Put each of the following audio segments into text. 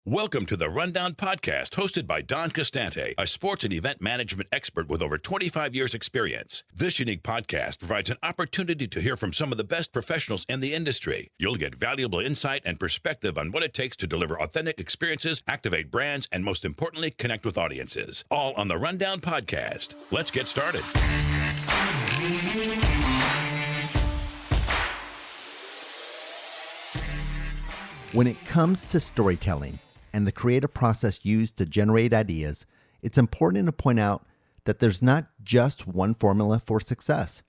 Welcome to the Rundown Podcast, hosted by Don Costante, a sports and event management expert with over 25 years' experience. This unique podcast provides an opportunity to hear from some of the best professionals in the industry. You'll get valuable insight and perspective on what it takes to deliver authentic experiences, activate brands, and most importantly, connect with audiences. All on the Rundown Podcast. Let's get started. When it comes to storytelling and the creative process used to generate ideas, it's important to point out that there's not just one formula for success.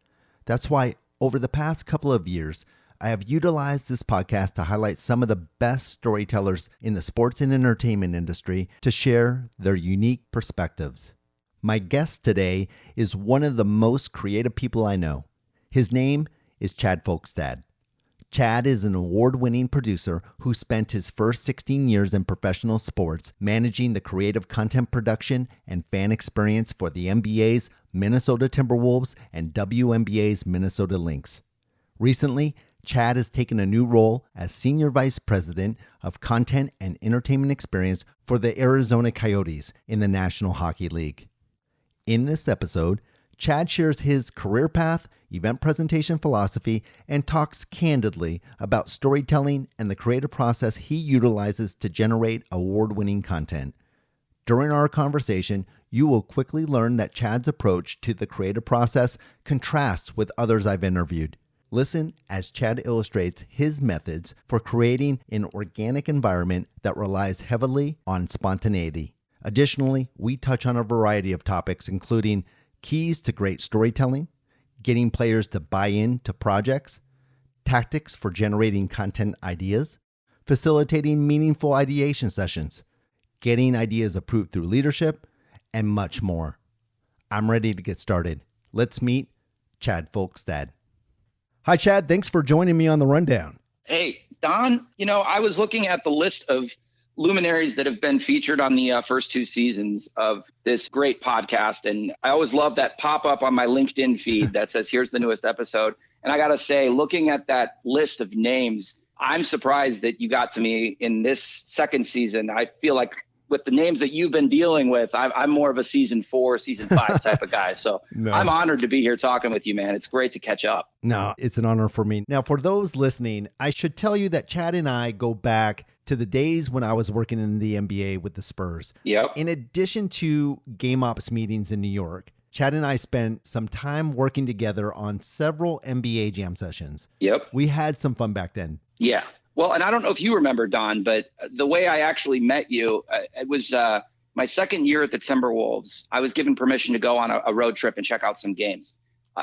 That's why over the past couple of years, I have utilized this podcast to highlight some of the best storytellers in the sports and entertainment industry to share their unique perspectives. My guest today is one of the most creative people I know. His name is Chad Folkestad. Chad is an award-winning producer who spent his first 16 years in professional sports managing the creative content production and fan experience for the NBA's Minnesota Timberwolves and WNBA's Minnesota Lynx. Recently, Chad has taken a new role as Senior Vice President of Content and Entertainment Experience for the Arizona Coyotes in the National Hockey League. In this episode, Chad shares his career path, event presentation philosophy, and talks candidly about storytelling and the creative process he utilizes to generate award-winning content. During our conversation, you will quickly learn that Chad's approach to the creative process contrasts with others I've interviewed. Listen as Chad illustrates his methods for creating an organic environment that relies heavily on spontaneity. Additionally, we touch on a variety of topics, including keys to great storytelling, getting players to buy into projects, tactics for generating content ideas, facilitating meaningful ideation sessions, getting ideas approved through leadership, and much more. I'm ready to get started. Let's meet Chad Folkestad. Hi, Chad. Thanks for joining me on the Rundown. Hey, Don, I was looking at the list of luminaries that have been featured on the first two seasons of this great podcast. And I always love that pop up on my LinkedIn feed that says, here's the newest episode. And I got to say, looking at that list of names, I'm surprised that you got to me in this second season. I feel like with the names that you've been dealing with, I'm more of a season 4, season 5 type of guy. So no. I'm honored to be here talking with you, man. It's great to catch up. No, it's an honor for me. Now, for those listening, I should tell you that Chad and I go back to the days when I was working in the NBA with the Spurs. Yep. In addition to game ops meetings in New York, Chad and I spent some time working together on several NBA jam sessions. Yep. We had some fun back then. Yeah. Well, and I don't know if you remember, Don, but the way I actually met you, it was my second year at the Timberwolves. I was given permission to go on a road trip and check out some games.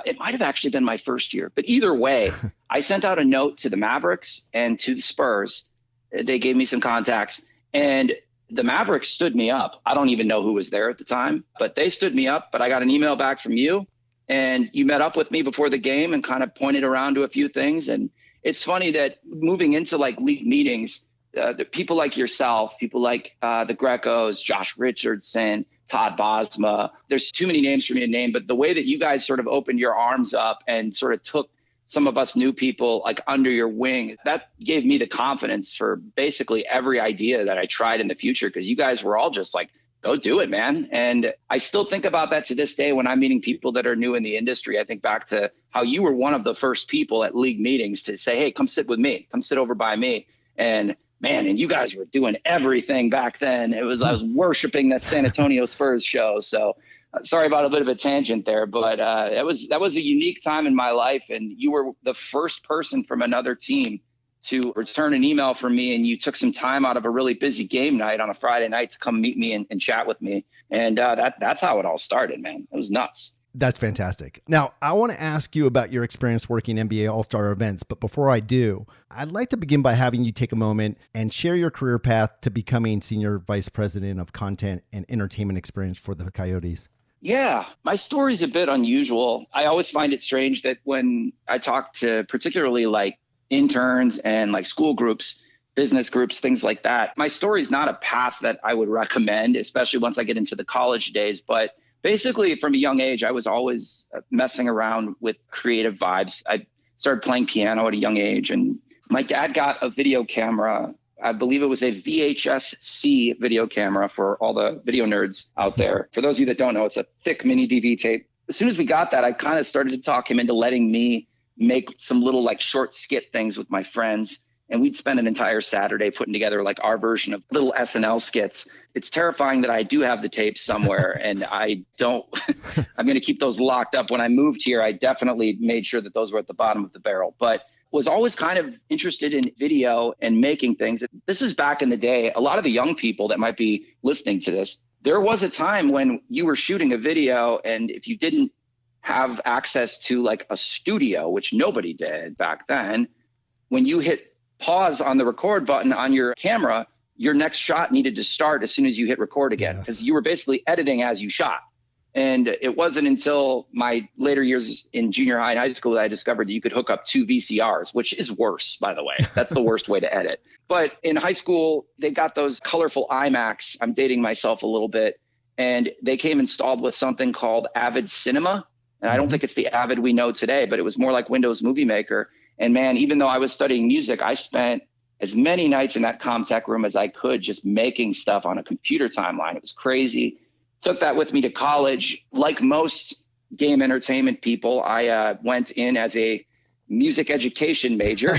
It might have actually been my first year, but either way, I sent out a note to the Mavericks and to the Spurs. They gave me some contacts, and the Mavericks stood me up. I don't even know who was there at the time, but they stood me up. But I got an email back from you, and you met up with me before the game and kind of pointed around to a few things. And it's funny that moving into like league meetings, the people like yourself, people like the Grecos, Josh Richardson, Todd Bosma, there's too many names for me to name, but the way that you guys sort of opened your arms up and sort of took some of us new people like under your wing, that gave me the confidence for basically every idea that I tried in the future, because you guys were all just like, go do it, man. And I still think about that to this day when I'm meeting people that are new in the industry. I think back to how you were one of the first people at league meetings to say, hey, come sit with me, come sit over by me. And man, and you guys were doing everything back then. I was worshiping that San Antonio Spurs show. So sorry about a bit of a tangent there, but that was a unique time in my life. And you were the first person from another team to return an email from me, and you took some time out of a really busy game night on a Friday night to come meet me and chat with me. And that's how it all started, man. It was nuts. That's fantastic. Now, I want to ask you about your experience working NBA All-Star events, but before I do, I'd like to begin by having you take a moment and share your career path to becoming Senior Vice President of Content and Entertainment Experience for the Coyotes. Yeah, my story's a bit unusual. I always find it strange that when I talk to particularly like interns and like school groups, business groups, things like that, my story is not a path that I would recommend, especially once I get into the college days. But basically, from a young age, I was always messing around with creative vibes. I started playing piano at a young age, and my dad got a video camera I believe it was a VHS-C video camera for all the video nerds out there. For those of you that don't know, it's a thick mini DV tape. As soon as we got that, I kind of started to talk him into letting me make some little like short skit things with my friends. And we'd spend an entire Saturday putting together like our version of little SNL skits. It's terrifying that I do have the tapes somewhere and I don't, I'm going to keep those locked up. When I moved here, I definitely made sure that those were at the bottom of the barrel, but was always kind of interested in video and making things. This is back in the day. A lot of the young people that might be listening to this, there was a time when you were shooting a video, and if you didn't have access to like a studio, which nobody did back then, when you hit pause on the record button on your camera, your next shot needed to start as soon as you hit record again, because you were basically editing as you shot. And it wasn't until my later years in junior high and high school that I discovered that you could hook up 2 VCRs, which is worse, by the way. That's the worst way to edit. But in high school, they got those colorful iMacs. I'm dating myself a little bit. And they came installed with something called Avid Cinema. And I don't think it's the Avid we know today, but it was more like Windows Movie Maker. And man, even though I was studying music, I spent as many nights in that Comtech room as I could just making stuff on a computer timeline. It was crazy. Took that with me to college. Like most game entertainment people, I went in as a music education major.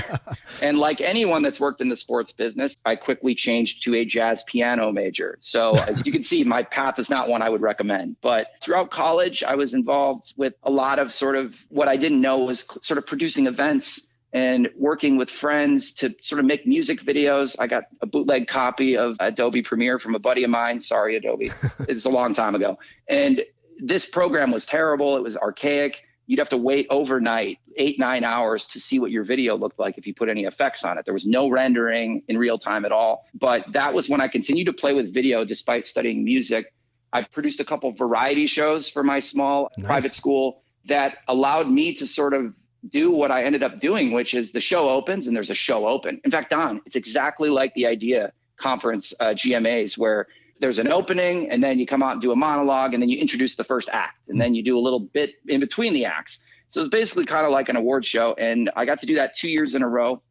And like anyone that's worked in the sports business, I quickly changed to a jazz piano major. So as you can see, my path is not one I would recommend. But throughout college, I was involved with a lot of sort of what I didn't know was sort of producing events and working with friends to sort of make music videos. I got a bootleg copy of Adobe Premiere from a buddy of mine. Sorry, Adobe. It's a long time ago. And this program was terrible. It was archaic. You'd have to wait overnight, 8-9 hours to see what your video looked like if you put any effects on it. There was no rendering in real time at all. But that was when I continued to play with video despite studying music. I produced a couple variety shows for my small private school that allowed me to sort of do what I ended up doing, which is the show opens and there's a show open. In fact, Don, it's exactly like the IDEA conference GMAs, where there's an opening and then you come out and do a monologue and then you introduce the first act and then you do a little bit in between the acts. So it's basically kind of like an award show. And I got to do that 2 years in a row.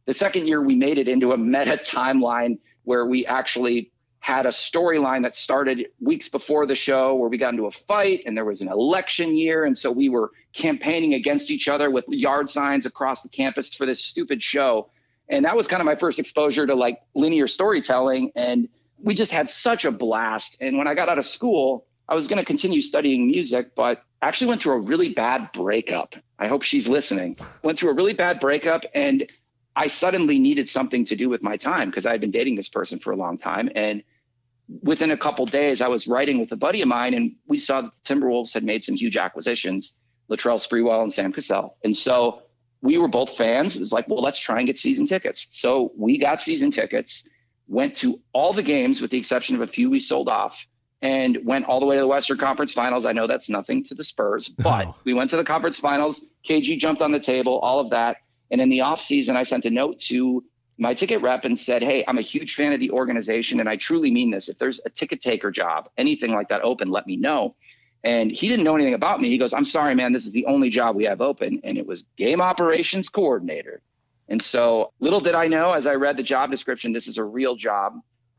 The second year we made it into a meta timeline where we actually had a storyline that started weeks before the show where we got into a fight and there was an election year. And so we were campaigning against each other with yard signs across the campus for this stupid show. And that was kind of my first exposure to like linear storytelling. And we just had such a blast. And when I got out of school, I was going to continue studying music, but I actually went through a really bad breakup. I hope she's listening. Went through a really bad breakup and I suddenly needed something to do with my time because I had been dating this person for a long time. And within a couple of days, I was writing with a buddy of mine and we saw that the Timberwolves had made some huge acquisitions, Latrell Sprewell and Sam Cassell. And so we were both fans. It was like, well, let's try and get season tickets. So we got season tickets, went to all the games with the exception of a few we sold off, and went all the way to the Western Conference Finals. I know that's nothing to the Spurs, but we went to the conference finals. KG jumped on the table, all of that. And in the offseason, I sent a note to my ticket rep and said, hey, I'm a huge fan of the organization, and I truly mean this. If there's a ticket taker job, anything like that open, let me know. And he didn't know anything about me. He goes, I'm sorry, man, this is the only job we have open. And it was game operations coordinator. And so little did I know, as I read the job description, this is a real job.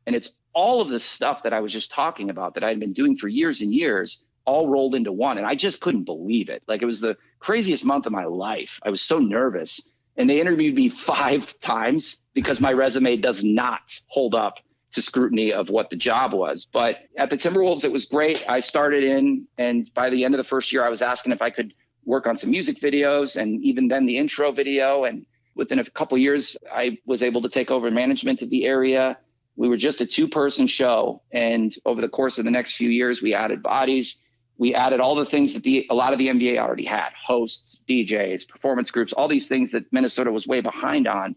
And it's all of the stuff that I was just talking about that I had been doing for years and years, all rolled into one. And I just couldn't believe it. Like, it was the craziest month of my life. I was so nervous. And they interviewed me 5 times because my resume does not hold up to scrutiny of what the job was. But at the Timberwolves, it was great. I started in, and by the end of the first year, I was asking if I could work on some music videos and even then the intro video. And within a couple of years, I was able to take over management of the area. We were just a 2-person show. And over the course of the next few years, we added bodies. We added all the things that a lot of the NBA already had: hosts, DJs, performance groups, all these things that Minnesota was way behind on.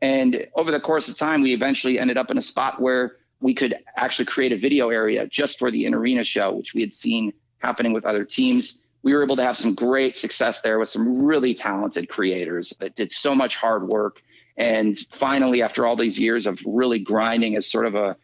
And over the course of time, we eventually ended up in a spot where we could actually create a video area just for the in-arena show, which we had seen happening with other teams. We were able to have some great success there with some really talented creators that did so much hard work. And finally, after all these years of really grinding as sort of a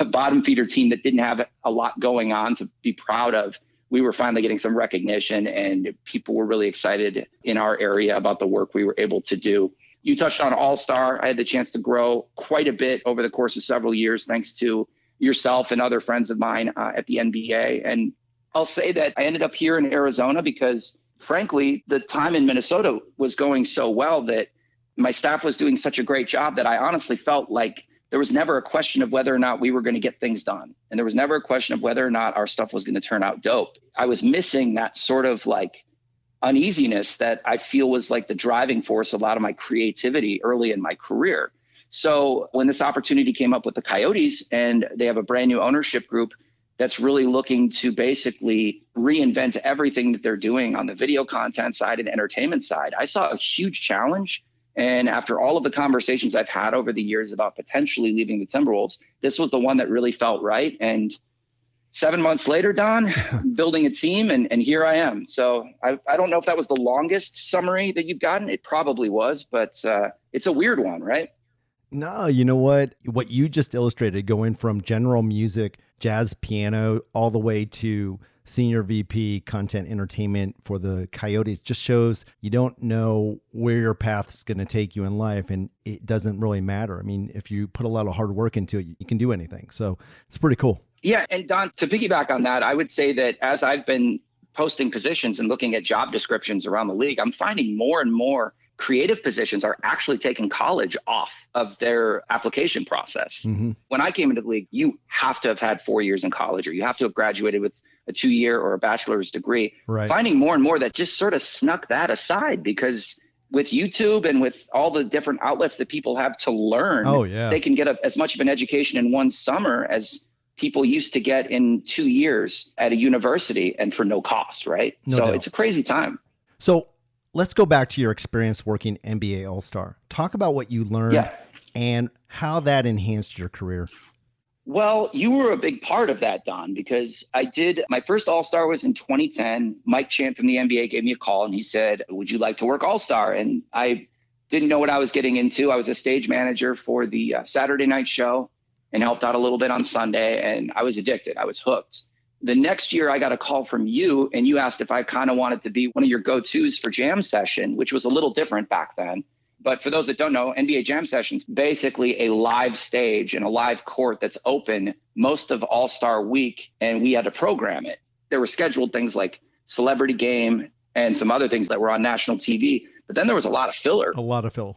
bottom feeder team that didn't have a lot going on to be proud of, we were finally getting some recognition, and people were really excited in our area about the work we were able to do. You touched on All-Star. I had the chance to grow quite a bit over the course of several years, thanks to yourself and other friends of mine at the NBA. And I'll say that I ended up here in Arizona because, frankly, the time in Minnesota was going so well that my staff was doing such a great job that I honestly felt like there was never a question of whether or not we were going to get things done. And there was never a question of whether or not our stuff was going to turn out dope. I was missing that sort of like uneasiness that I feel was like the driving force of a lot of my creativity early in my career. So when this opportunity came up with the Coyotes, and they have a brand new ownership group that's really looking to basically reinvent everything that they're doing on the video content side and entertainment side, I saw a huge challenge. And after all of the conversations I've had over the years about potentially leaving the Timberwolves, this was the one that really felt right. And 7 months later, Don, building a team, and here I am. So I don't know if that was the longest summary that you've gotten. It probably was, but it's a weird one, right? No, you know what? What you just illustrated, going from general music, jazz piano, all the way to senior VP content entertainment for the Coyotes, just shows you don't know where your path's going to take you in life, and it doesn't really matter. I mean, if you put a lot of hard work into it, you can do anything. So it's pretty cool. Yeah. And Don, to piggyback on that, I would say that as I've been posting positions and looking at job descriptions around the league, I'm finding more and more creative positions are actually taking college off of their application process. Mm-hmm. When I came into the league, you have to have had 4 years in college, or you have to have graduated with a 2-year or a bachelor's degree. Right. Finding more and more that just sort of snuck that aside, because with YouTube and with all the different outlets that people have to learn, they can get as much of an education in one summer as people used to get in 2 years at a university, and for no cost, right? No doubt. It's a crazy time. So let's go back to your experience working NBA All-Star. Talk about what you learned and how that enhanced your career. Well, you were a big part of that, Don, because my first All-Star was in 2010. Mike Chant from the NBA gave me a call and he said, "Would you like to work All-Star?" And I didn't know what I was getting into. I was a stage manager for the Saturday night show and helped out a little bit on Sunday, and I was addicted. I was hooked. The next year I got a call from you, and you asked if I kind of wanted to be one of your go-tos for jam session, which was a little different back then. But for those that don't know, NBA Jam Session's basically a live stage and a live court that's open most of All-Star week, and we had to program it. There were scheduled things like Celebrity Game and some other things that were on national TV. But then there was a lot of filler.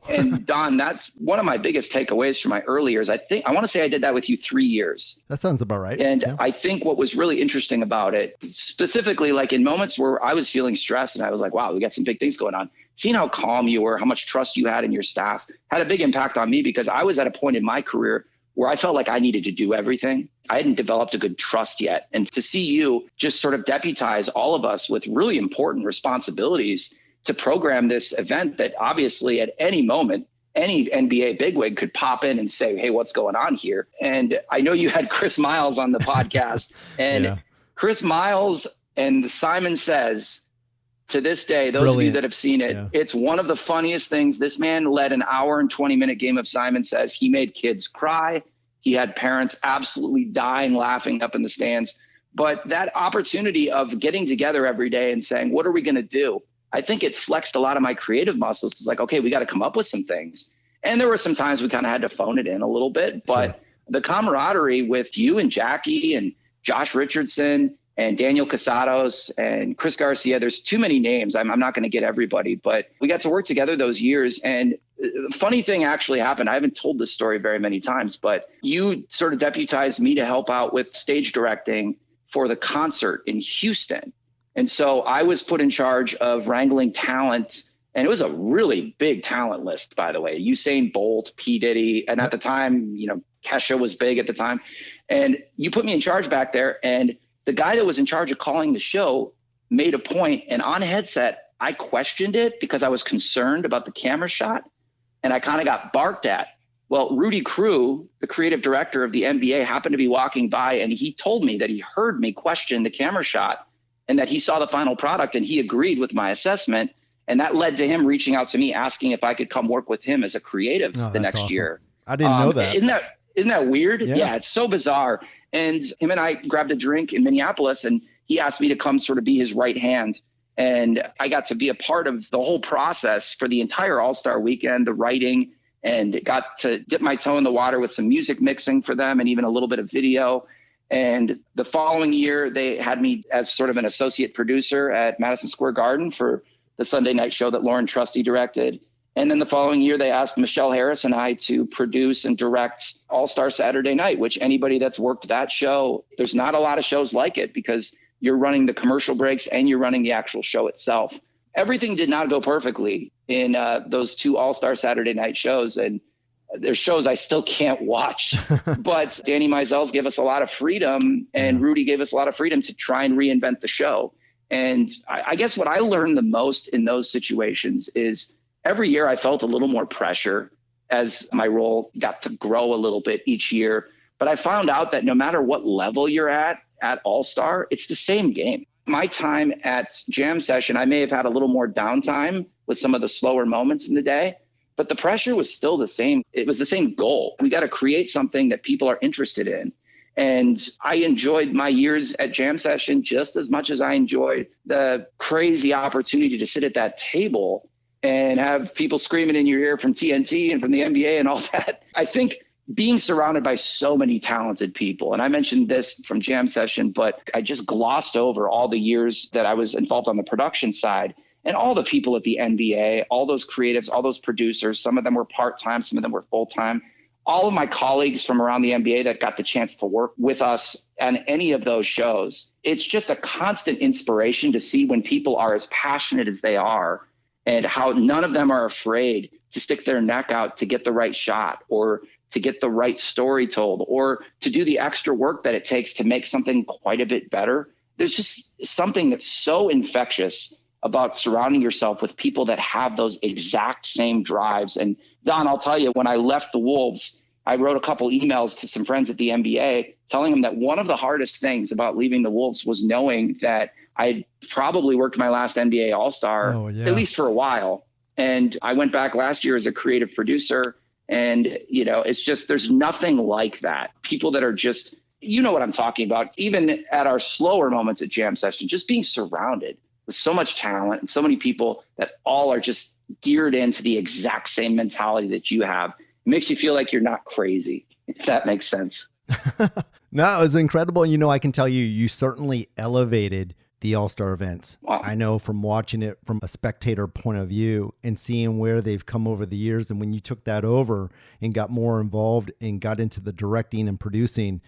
And Don, that's one of my biggest takeaways from my early years. I want to say I did that with you 3 years. That sounds about right. And I think what was really interesting about it, specifically like in moments where I was feeling stressed and I was like, wow, we got some big things going on. Seeing how calm you were, how much trust you had in your staff had a big impact on me, because I was at a point in my career where I felt like I needed to do everything. I hadn't developed a good trust yet. And to see you just sort of deputize all of us with really important responsibilities to program this event that obviously at any moment, any NBA bigwig could pop in and say, "Hey, what's going on here?" And I know you had Chris Miles on the podcast, and Chris Miles and Simon Says, to this day, those of you that have seen it, it's one of the funniest things. This man led an hour and 20-minute game of Simon Says. He made kids cry. He had parents absolutely dying, laughing up in the stands. But that opportunity of getting together every day and saying, what are we going to do? I think it flexed a lot of my creative muscles. It's like, okay, we got to come up with some things. And there were some times we kind of had to phone it in a little bit, but the camaraderie with you and Jackie and Josh Richardson and Daniel Casados and Chris Garcia, there's too many names. I'm not going to get everybody, but we got to work together those years. And funny thing actually happened. I haven't told this story very many times, but you sort of deputized me to help out with stage directing for the concert in Houston. And so I was put in charge of wrangling talent, and it was a really big talent list, by the way. Usain Bolt, P. Diddy, and at the time, Kesha was big at the time. And you put me in charge back there, and the guy that was in charge of calling the show made a point, and on headset, I questioned it because I was concerned about the camera shot, and I kind of got barked at. Well, Rudy Crew, the creative director of the NBA, happened to be walking by, and he told me that he heard me question the camera shot, and that he saw the final product and he agreed with my assessment. And that led to him reaching out to me, asking if I could come work with him as a creative the next year. I didn't know that. Isn't that weird? Yeah, it's so bizarre. And him and I grabbed a drink in Minneapolis, and he asked me to come sort of be his right hand And I got to be a part of the whole process for the entire All-Star weekend, the writing, and got to dip my toe in the water with some music mixing for them and even a little bit of video. And the following year, they had me as sort of an associate producer at Madison Square Garden for the Sunday night show that Lauren Trusty directed. And then the following year, they asked Michelle Harris and I to produce and direct All-Star Saturday Night, which anybody that's worked that show, there's not a lot of shows like it because you're running the commercial breaks and you're running the actual show itself. Everything did not go perfectly in those two All-Star Saturday Night shows. And there's shows I still can't watch, but Danny Mizels gave us a lot of freedom and Rudy gave us a lot of freedom to try and reinvent the show. And I guess what I learned the most in those situations is every year I felt a little more pressure as my role got to grow a little bit each year. But I found out that no matter what level you're at All-Star, it's the same game. My time at Jam Session, I may have had a little more downtime with some of the slower moments in the day, but the pressure was still the same. It was the same goal. We got to create something that people are interested in. And I enjoyed my years at Jam Session just as much as I enjoyed the crazy opportunity to sit at that table and have people screaming in your ear from TNT and from the NBA and all that. I think being surrounded by so many talented people, and I mentioned this from Jam Session, but I just glossed over all the years that I was involved on the production side and all the people at the NBA, all those creatives, all those producers. Some of them were part-time, some of them were full-time. All of my colleagues from around the NBA that got the chance to work with us on any of those shows. It's just a constant inspiration to see when people are as passionate as they are and how none of them are afraid to stick their neck out to get the right shot or to get the right story told or to do the extra work that it takes to make something quite a bit better. There's just something that's so infectious about surrounding yourself with people that have those exact same drives. And Don, I'll tell you, when I left the Wolves, I wrote a couple emails to some friends at the NBA telling them that one of the hardest things about leaving the Wolves was knowing that I'd probably worked my last NBA All-Star, at least for a while. And I went back last year as a creative producer. And, you know, it's just, there's nothing like that. People that are just, you know what I'm talking about, even at our slower moments at Jam Session, just being surrounded with so much talent and so many people that all are just geared into the exact same mentality that you have. It makes you feel like you're not crazy, if that makes sense. No, it was incredible. You know, I can tell you, you certainly elevated the All-Star events. Wow. I know from watching it from a spectator point of view and seeing where they've come over the years. And when you took that over and got more involved and got into the directing and producing,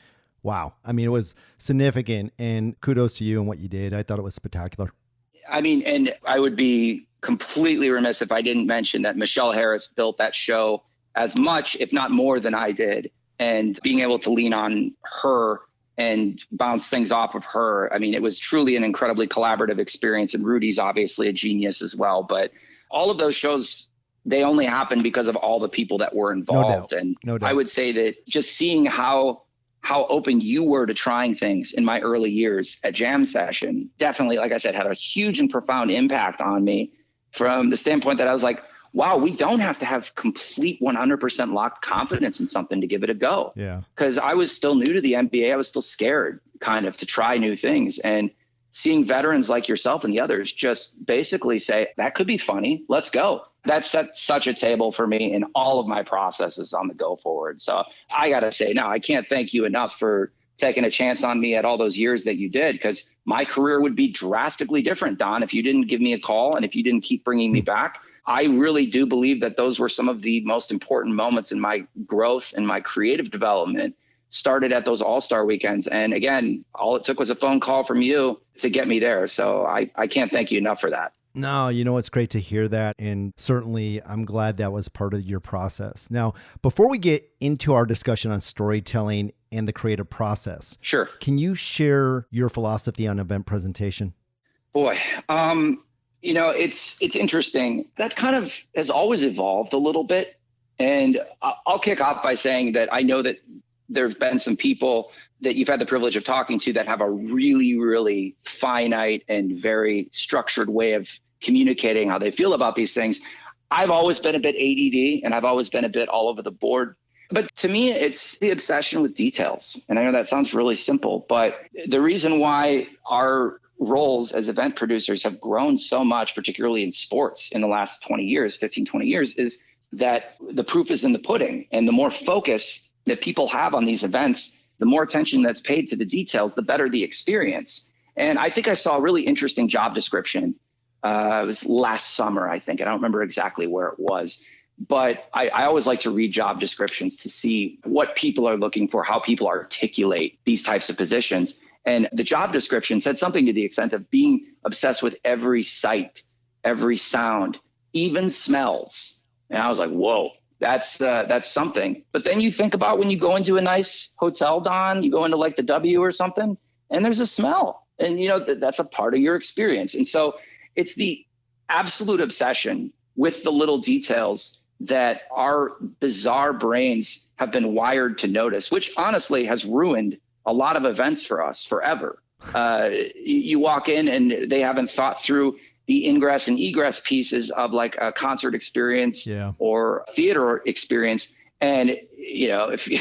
wow. I mean, it was significant, and kudos to you and what you did. I thought it was spectacular. I mean, and I would be completely remiss if I didn't mention that Michelle Harris built that show as much, if not more than I did. And being able to lean on her and bounce things off of her. I mean, it was truly an incredibly collaborative experience. And Rudy's obviously a genius as well. But all of those shows, they only happened because of all the people that were involved. No doubt. I would say that just seeing how open you were to trying things in my early years at Jam Session definitely, like I said, had a huge and profound impact on me from the standpoint that I was like, wow, we don't have to have complete 100% locked confidence in something to give it a go. Yeah. Because I was still new to the NBA. I was still scared kind of to try new things. And seeing veterans like yourself and the others just basically say, that could be funny. Let's go. That set such a table for me in all of my processes on the go forward. So I got to say, no, I can't thank you enough for taking a chance on me at all those years that you did, because my career would be drastically different, Don, if you didn't give me a call and if you didn't keep bringing me back. I really do believe that those were some of the most important moments in my growth and my creative development started at those All-Star weekends. And again, all it took was a phone call from you to get me there. So I can't thank you enough for that. No, you know, it's great to hear that. And certainly I'm glad that was part of your process. Now, before we get into our discussion on storytelling and the creative process, sure. Can you share your philosophy on event presentation? Boy, you know, it's interesting. That kind of has always evolved a little bit. And I'll kick off by saying that I know that there have been some people that you've had the privilege of talking to that have a really, really finite and very structured way of communicating how they feel about these things. I've always been a bit ADD and I've always been a bit all over the board. But to me, it's the obsession with details. And I know that sounds really simple, but the reason why our roles as event producers have grown so much, particularly in sports in the last 20 years, 15, 20 years, is that the proof is in the pudding. And the more focus that people have on these events, the more attention that's paid to the details, the better the experience. And I think I saw a really interesting job description. It was last summer, I think. I don't remember exactly where it was. But I always like to read job descriptions to see what people are looking for, how people articulate these types of positions. And the job description said something to the extent of being obsessed with every sight, every sound, even smells. And I was like, whoa, that's something. But then you think about when you go into a nice hotel, Don, you go into like the W or something, and there's a smell. And, that's a part of your experience. And so it's the absolute obsession with the little details that our bizarre brains have been wired to notice, which honestly has ruined a lot of events for us forever. You walk in and they haven't thought through the ingress and egress pieces of like a concert experience or theater experience. And, if you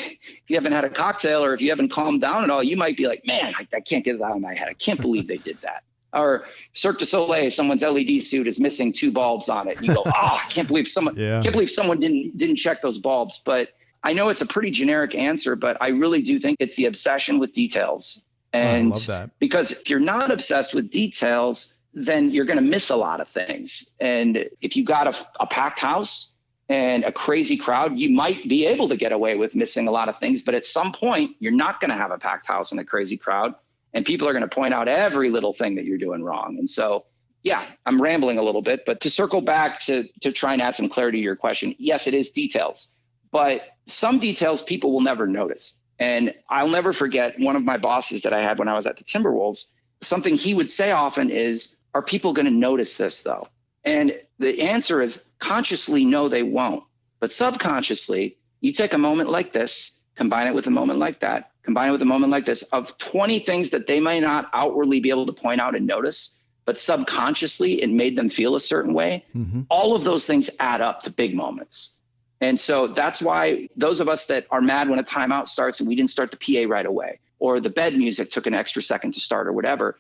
haven't had a cocktail or if you haven't calmed down at all, you might be like, man, I can't get it out of my head. I can't believe they did that. Or Cirque du Soleil, someone's LED suit is missing 2 bulbs on it. And you go, I can't believe someone didn't check those bulbs. But I know it's a pretty generic answer, but I really do think it's the obsession with details. And I love that. Because if you're not obsessed with details, then you're going to miss a lot of things. And if you got a packed house and a crazy crowd, you might be able to get away with missing a lot of things. But at some point, you're not going to have a packed house and a crazy crowd. And people are going to point out every little thing that you're doing wrong. And so, yeah, I'm rambling a little bit, but to circle back to try and add some clarity to your question, yes, it is details, but some details people will never notice. And I'll never forget one of my bosses that I had when I was at the Timberwolves. Something he would say often is, are people going to notice this though? And the answer is consciously, no, they won't. But subconsciously, you take a moment like this, combine it with a moment like that, combine it with a moment like this, of 20 things that they may not outwardly be able to point out and notice, but subconsciously it made them feel a certain way. Mm-hmm. All of those things add up to big moments. And so that's why those of us that are mad when a timeout starts and we didn't start the PA right away, or the bed music took an extra second to start or whatever,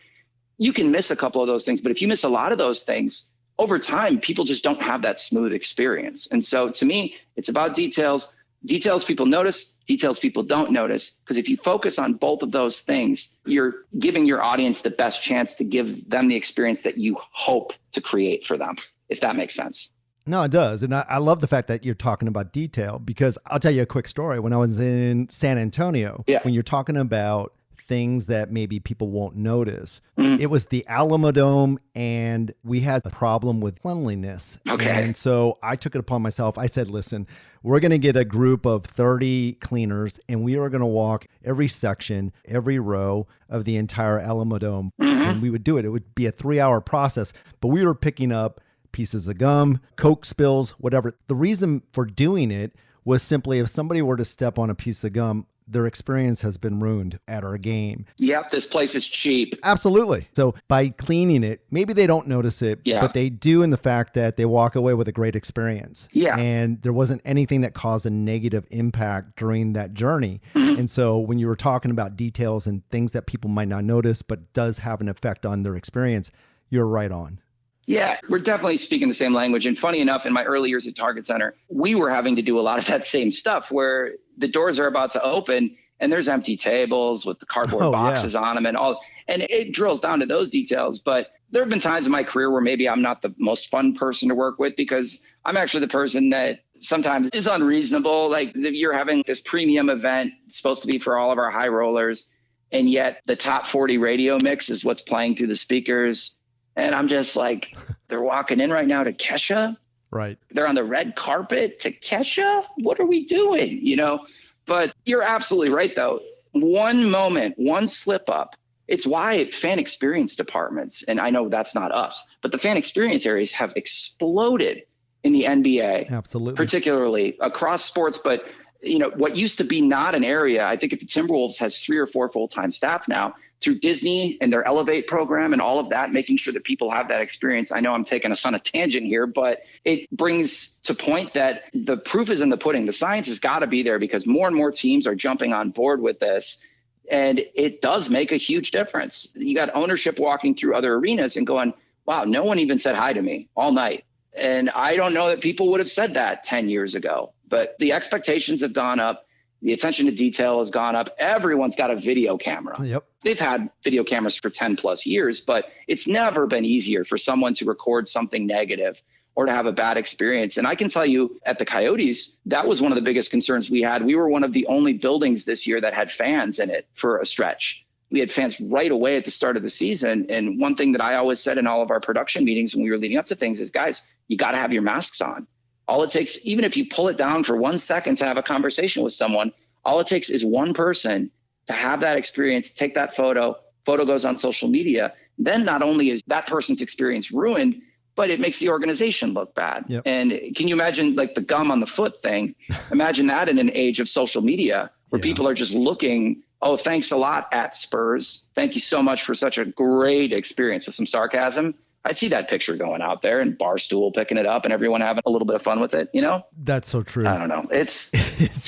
you can miss a couple of those things. But if you miss a lot of those things, over time, people just don't have that smooth experience. And so to me, it's about details. Details people notice, details people don't notice. Because if you focus on both of those things, you're giving your audience the best chance to give them the experience that you hope to create for them, if that makes sense. No, it does. And I love the fact that you're talking about detail, because I'll tell you a quick story. When I was in San Antonio, when you're talking about things that maybe people won't notice, it was the Alamo Dome, and we had a problem with cleanliness. Okay. And so I took it upon myself. I said, listen, we're going to get a group of 30 cleaners, and we are going to walk every section, every row of the entire Alamo Dome. And we would do it. It would be a 3-hour process, but we were picking up pieces of gum, Coke spills, whatever. The reason for doing it was simply if somebody were to step on a piece of gum, their experience has been ruined at our game. Yep, this place is cheap. Absolutely. So by cleaning it, maybe they don't notice it, but they do in the fact that they walk away with a great experience. Yeah. And there wasn't anything that caused a negative impact during that journey. And so when you were talking about details and things that people might not notice, but does have an effect on their experience, you're right on. Yeah, we're definitely speaking the same language. And funny enough, in my early years at Target Center, we were having to do a lot of that same stuff where the doors are about to open and there's empty tables with the cardboard boxes on them and all. And it drills down to those details. But there have been times in my career where maybe I'm not the most fun person to work with because I'm actually the person that sometimes is unreasonable. Like you're having this premium event, it's supposed to be for all of our high rollers. And yet the top 40 radio mix is what's playing through the speakers. And I'm just like, they're walking in right now to Kesha. Right. They're on the red carpet to Kesha. What are we doing? You know, but you're absolutely right, though. One moment, one slip up. It's why fan experience departments, and I know that's not us, but the fan experience areas have exploded in the NBA. Absolutely. Particularly across sports. But, you know, what used to be not an area, I think if the Timberwolves has 3 or 4 full-time staff now, through Disney and their Elevate program and all of that, making sure that people have that experience. I know I'm taking us on a tangent here, but it brings to point that the proof is in the pudding. The science has got to be there because more and more teams are jumping on board with this. And it does make a huge difference. You got ownership walking through other arenas and going, wow, no one even said hi to me all night. And I don't know that people would have said that 10 years ago, but the expectations have gone up. The attention to detail has gone up. Everyone's got a video camera. Yep. They've had video cameras for 10 plus years, but it's never been easier for someone to record something negative or to have a bad experience. And I can tell you at the Coyotes, that was one of the biggest concerns we had. We were one of the only buildings this year that had fans in it for a stretch. We had fans right away at the start of the season. And one thing that I always said in all of our production meetings when we were leading up to things is, guys, you got to have your masks on. All it takes, even if you pull it down for 1 second to have a conversation with someone, all it takes is one person to have that experience, take that photo goes on social media. Then not only is that person's experience ruined, but it makes the organization look bad. Yep. And can you imagine like the gum on the foot thing? Imagine that in an age of social media where people are just looking, oh, thanks a lot at Spurs. Thank you so much for such a great experience, with some sarcasm. I'd see that picture going out there and Barstool picking it up and everyone having a little bit of fun with it, you know? That's so true. I don't know. It's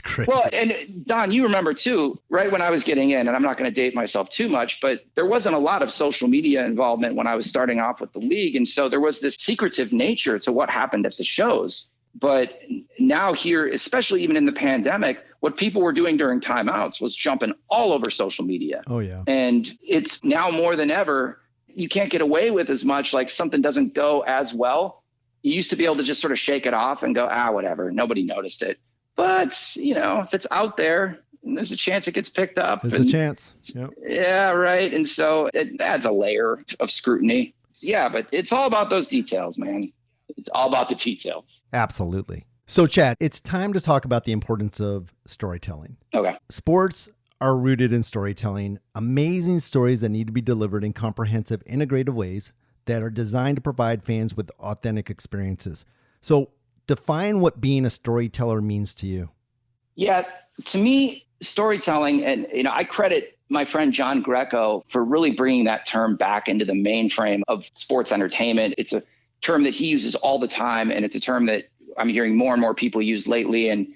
crazy. Well, and Don, you remember too, right when I was getting in, and I'm not going to date myself too much, but there wasn't a lot of social media involvement when I was starting off with the league. And so there was this secretive nature to what happened at the shows. But now here, especially even in the pandemic, what people were doing during timeouts was jumping all over social media. Oh, yeah. And it's now more than ever, you can't get away with as much, like something doesn't go as well. You used to be able to just sort of shake it off and go, whatever, nobody noticed it. But, you know, if it's out there, there's a chance it gets picked up. There's a chance. Yep. Yeah, right. And so it adds a layer of scrutiny. Yeah, but it's all about those details, man. It's all about the details. Absolutely. So, Chad, it's time to talk about the importance of storytelling. Okay. Sports are rooted in storytelling, amazing stories that need to be delivered in comprehensive, integrative ways that are designed to provide fans with authentic experiences. So define what being a storyteller means to you. Yeah, to me, storytelling, and you know, I credit my friend John Greco for really bringing that term back into the mainframe of sports entertainment. It's a term that he uses all the time, and it's a term that I'm hearing more and more people use lately. And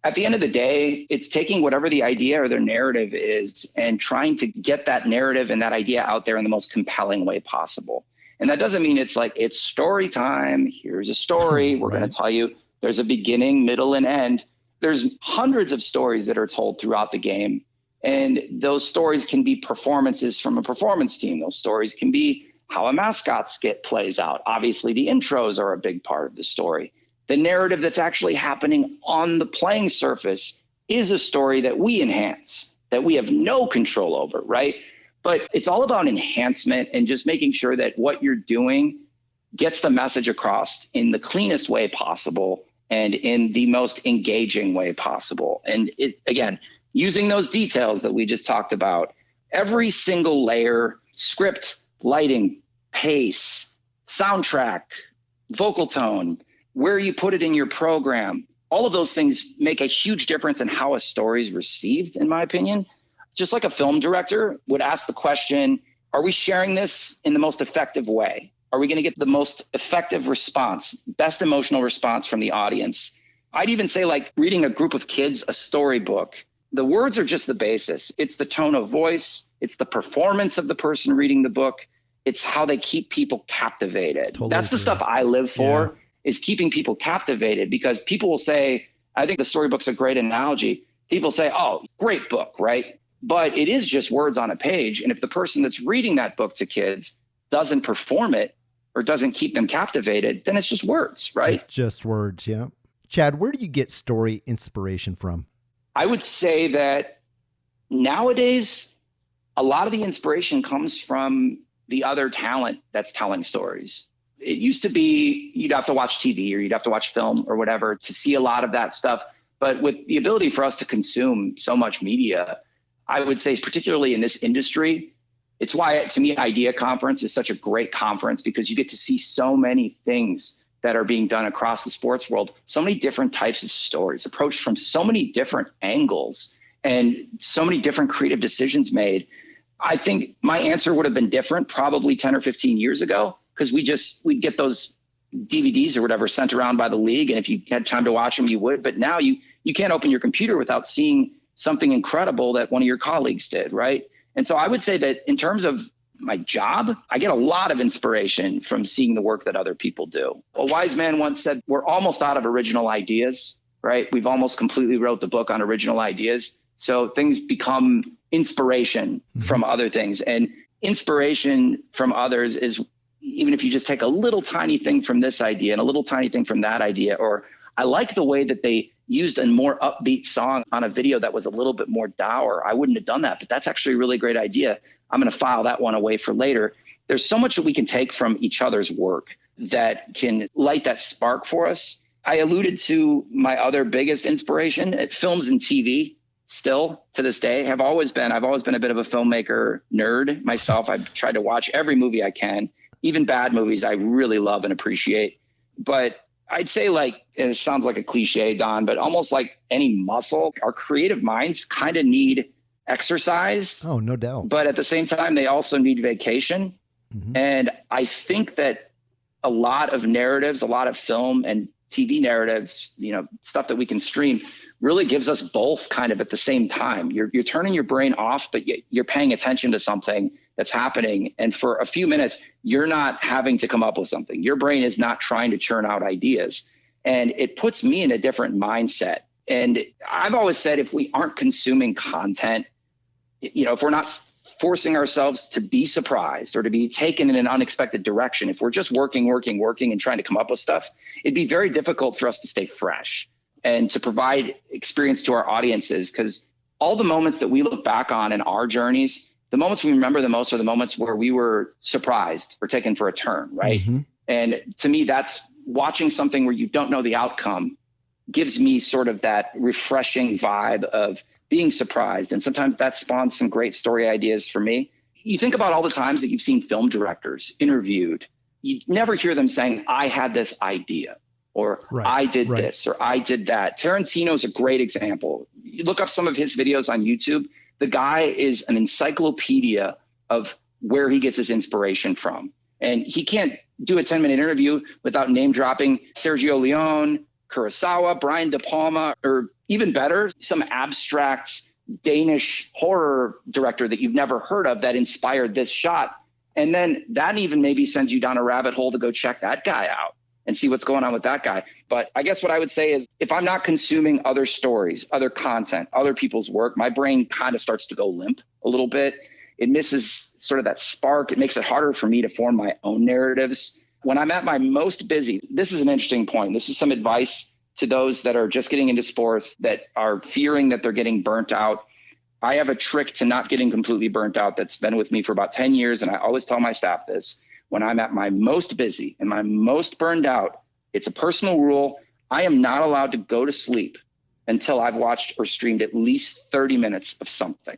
at the end of the day, it's taking whatever the idea or their narrative is and trying to get that narrative and that idea out there in the most compelling way possible. And that doesn't mean it's like, it's story time. Here's a story. We're going to tell you there's a beginning, middle, and end. There's hundreds of stories that are told throughout the game. And those stories can be performances from a performance team. Those stories can be how a mascot skit plays out. Obviously, the intros are a big part of the story. The narrative that's actually happening on the playing surface is a story that we enhance, that we have no control over, right? But it's all about enhancement and just making sure that what you're doing gets the message across in the cleanest way possible and in the most engaging way possible. And it, again, using those details that we just talked about, every single layer, script, lighting, pace, soundtrack, vocal tone, where you put it in your program, all of those things make a huge difference in how a story is received, in my opinion. Just like a film director would ask the question, are we sharing this in the most effective way? Are we going to get the most effective response, best emotional response from the audience? I'd even say, like reading a group of kids a storybook, the words are just the basis. It's the tone of voice. It's the performance of the person reading the book. It's how they keep people captivated. Totally That's the stuff I live for, is keeping people captivated, because people will say, I think the storybook's a great analogy. People say, oh, great book, right? But it is just words on a page. And if the person that's reading that book to kids doesn't perform it or doesn't keep them captivated, then it's just words, right? It's just words, yeah. Chad, where do you get story inspiration from? I would say that nowadays, a lot of the inspiration comes from the other talent that's telling stories. It used to be you'd have to watch TV or you'd have to watch film or whatever to see a lot of that stuff. But with the ability for us to consume so much media, I would say, particularly in this industry, it's why, to me, Idea Conference is such a great conference, because you get to see so many things that are being done across the sports world, so many different types of stories approached from so many different angles and so many different creative decisions made. I think my answer would have been different probably 10 or 15 years ago, because we'd get those DVDs or whatever sent around by the league. And if you had time to watch them, you would. But now you can't open your computer without seeing something incredible that one of your colleagues did, right? And so I would say that in terms of my job, I get a lot of inspiration from seeing the work that other people do. A wise man once said, we're almost out of original ideas, right? We've almost completely wrote the book on original ideas. So things become inspiration from other things. And inspiration from others is, even if you just take a little tiny thing from this idea and a little tiny thing from that idea, or I like the way that they used a more upbeat song on a video that was a little bit more dour. I wouldn't have done that, but that's actually a really great idea. I'm going to file that one away for later. There's so much that we can take from each other's work that can light that spark for us. I alluded to my other biggest inspiration at films and TV. Still to this day, I've always been a bit of a filmmaker nerd myself. I've tried to watch every movie I can, even bad movies I really love and appreciate. But I'd say, like, and it sounds like a cliche, Don, but almost like any muscle, our creative minds kind of need exercise. Oh, no doubt. But at the same time, they also need vacation. And I think that a lot of narratives, a lot of film and TV narratives, stuff that we can stream really gives us both kind of at the same time. You're turning your brain off, but you're paying attention to something that's happening. And for a few minutes, you're not having to come up with something. Your brain is not trying to churn out ideas. And it puts me in a different mindset. And I've always said, if we aren't consuming content, if we're not forcing ourselves to be surprised or to be taken in an unexpected direction, if we're just working and trying to come up with stuff, it'd be very difficult for us to stay fresh and to provide experience to our audiences. Because all the moments that we look back on in our journeys, the moments we remember the most are the moments where we were surprised or taken for a turn, right? And to me, that's watching something where you don't know the outcome gives me sort of that refreshing vibe of being surprised. And sometimes that spawns some great story ideas for me. You think about all the times that you've seen film directors interviewed. You never hear them saying, I had this idea, or I did this, or I did that. Tarantino's a great example. You look up some of his videos on YouTube. The guy is an encyclopedia of where he gets his inspiration from. And he can't do a 10-minute interview without name dropping Sergio Leone, Kurosawa, Brian De Palma, or even better, some abstract Danish horror director that you've never heard of that inspired this shot. And then that even maybe sends you down a rabbit hole to go check that guy out and see what's going on with that guy. But I guess what I would say is, if I'm not consuming other stories, other content, other people's work, my brain kind of starts to go limp a little bit. It misses sort of that spark. It makes it harder for me to form my own narratives. When I'm at my most busy, this is an interesting point. This is some advice to those that are just getting into sports that are fearing that they're getting burnt out. I have a trick to not getting completely burnt out that's been with me for about 10 years. And I always tell my staff this: when I'm at my most busy and my most burned out, it's a personal rule. I am not allowed to go to sleep until I've watched or streamed at least 30 minutes of something.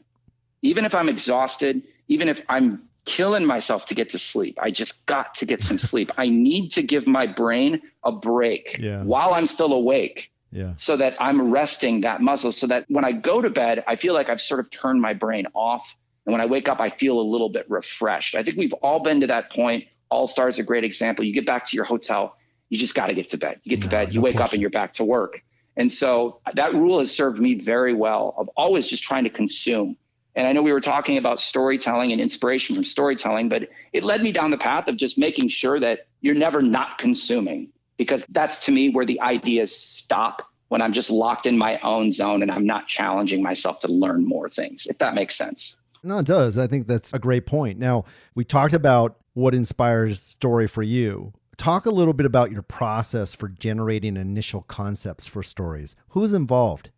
Even if I'm exhausted, even if I'm killing myself to get to sleep, I just got to get some sleep. I need to give my brain a break while I'm still awake, so that I'm resting that muscle, so that when I go to bed, I feel like I've sort of turned my brain off. And when I wake up, I feel a little bit refreshed. I think we've all been to that point. All-Star is a great example. You get back to your hotel, you just got to get to bed. You get to bed, you wake up and you're back to work. And so that rule has served me very well, of always just trying to consume. And I know we were talking about storytelling and inspiration from storytelling, but it led me down the path of just making sure that you're never not consuming, because that's, to me, where the ideas stop, when I'm just locked in my own zone and I'm not challenging myself to learn more things, if that makes sense. No, it does. I think that's a great point. Now, we talked about what inspires story for you. Talk a little bit about your process for generating initial concepts for stories. Who's involved?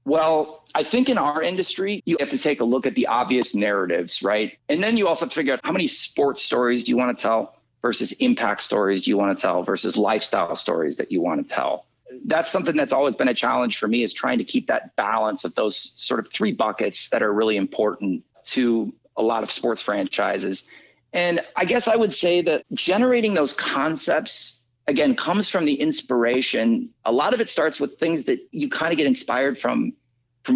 Well, I think in our industry, you have to take a look at the obvious narratives, right? And then you also have to figure out, how many sports stories do you want to tell versus impact stories do you want to tell versus lifestyle stories that you want to tell. That's something that's always been a challenge for me, is trying to keep that balance of those sort of three buckets that are really important to a lot of sports franchises. And I guess I would say that generating those concepts, again, comes from the inspiration. A lot of it starts with things that you kind of get inspired from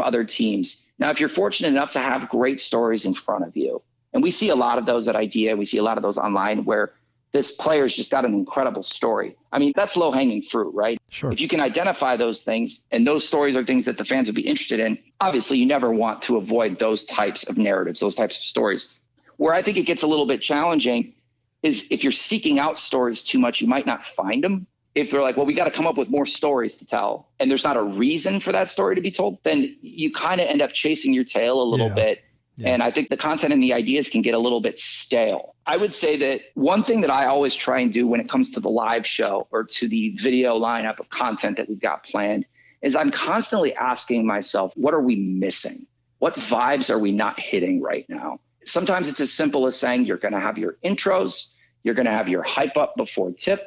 other teams. Now, if you're fortunate enough to have great stories in front of you, and we see a lot of those at IDEA, we see a lot of those online, where this player's just got an incredible story. I mean, that's low hanging fruit, right? Sure. If you can identify those things and those stories are things that the fans would be interested in, obviously you never want to avoid those types of narratives, those types of stories. Where I think it gets a little bit challenging is if you're seeking out stories too much, you might not find them. If they're like, well, we got to come up with more stories to tell, and there's not a reason for that story to be told, then you kind of end up chasing your tail a little bit. Yeah. And I think the content and the ideas can get a little bit stale. I would say that one thing that I always try and do when it comes to the live show or to the video lineup of content that we've got planned is I'm constantly asking myself, what are we missing? What vibes are we not hitting right now? Sometimes it's as simple as saying you're going to have your intros, you're going to have your hype up before tip,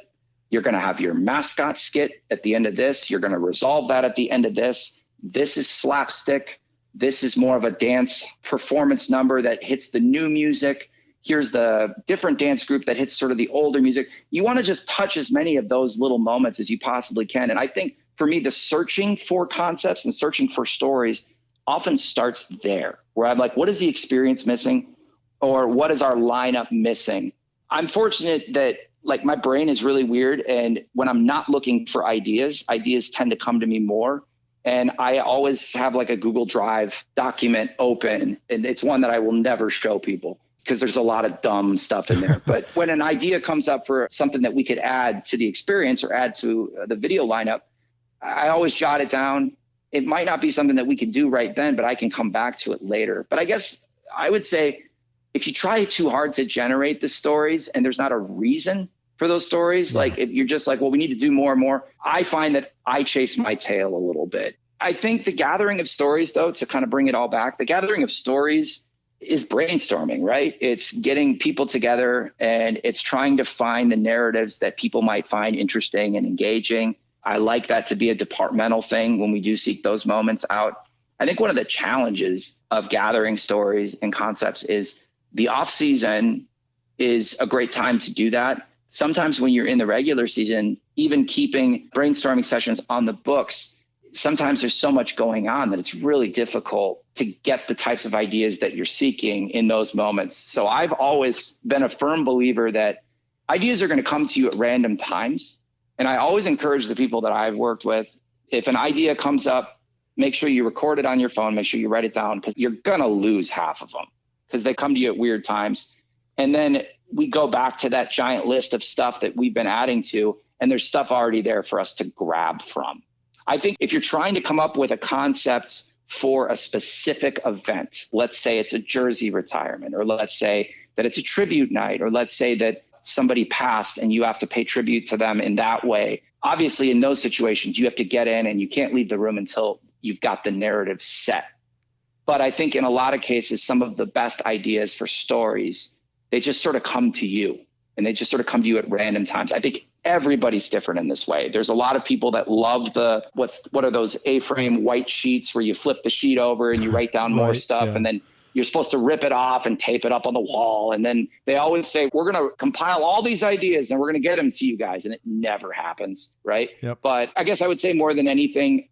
you're going to have your mascot skit at the end of this, you're going to resolve that at the end of this. This is slapstick. This is more of a dance performance number that hits the new music. Here's the different dance group that hits sort of the older music. You want to just touch as many of those little moments as you possibly can. And I think for me, the searching for concepts and searching for stories often starts there, where I'm like, what is the experience missing? Or what is our lineup missing? I'm fortunate that like my brain is really weird. And when I'm not looking for ideas tend to come to me more. And I always have like a Google Drive document open, and it's one that I will never show people because there's a lot of dumb stuff in there. But when an idea comes up for something that we could add to the experience or add to the video lineup, I always jot it down. It might not be something that we could do right then, but I can come back to it later. But I guess I would say if you try too hard to generate the stories and there's not a reason for those stories, like if you're just like, well, we need to do more and more, I find that I chase my tail a little bit. I think the gathering of stories, though, to kind of bring it all back, the gathering of stories is brainstorming, right? It's getting people together and it's trying to find the narratives that people might find interesting and engaging. I like that to be a departmental thing when we do seek those moments out. I think one of the challenges of gathering stories and concepts is the off season is a great time to do that. Sometimes when you're in the regular season, even keeping brainstorming sessions on the books, sometimes there's so much going on that it's really difficult to get the types of ideas that you're seeking in those moments. So I've always been a firm believer that ideas are going to come to you at random times. And I always encourage the people that I've worked with, if an idea comes up, make sure you record it on your phone, make sure you write it down, because you're going to lose half of them because they come to you at weird times. And then we go back to that giant list of stuff that we've been adding to, and there's stuff already there for us to grab from. I think if you're trying to come up with a concept for a specific event, let's say it's a jersey retirement, or let's say that it's a tribute night, or let's say that somebody passed and you have to pay tribute to them in that way. Obviously, in those situations, you have to get in and you can't leave the room until you've got the narrative set. But I think in a lot of cases, some of the best ideas for stories, they just sort of come to you, and they just sort of come to you at random times. I think everybody's different in this way. There's a lot of people that love what are those A-frame white sheets where you flip the sheet over and you write down more stuff, and then you're supposed to rip it off and tape it up on the wall. And then they always say, we're going to compile all these ideas and we're going to get them to you guys. And it never happens, right? Yep. But I guess I would say more than anything,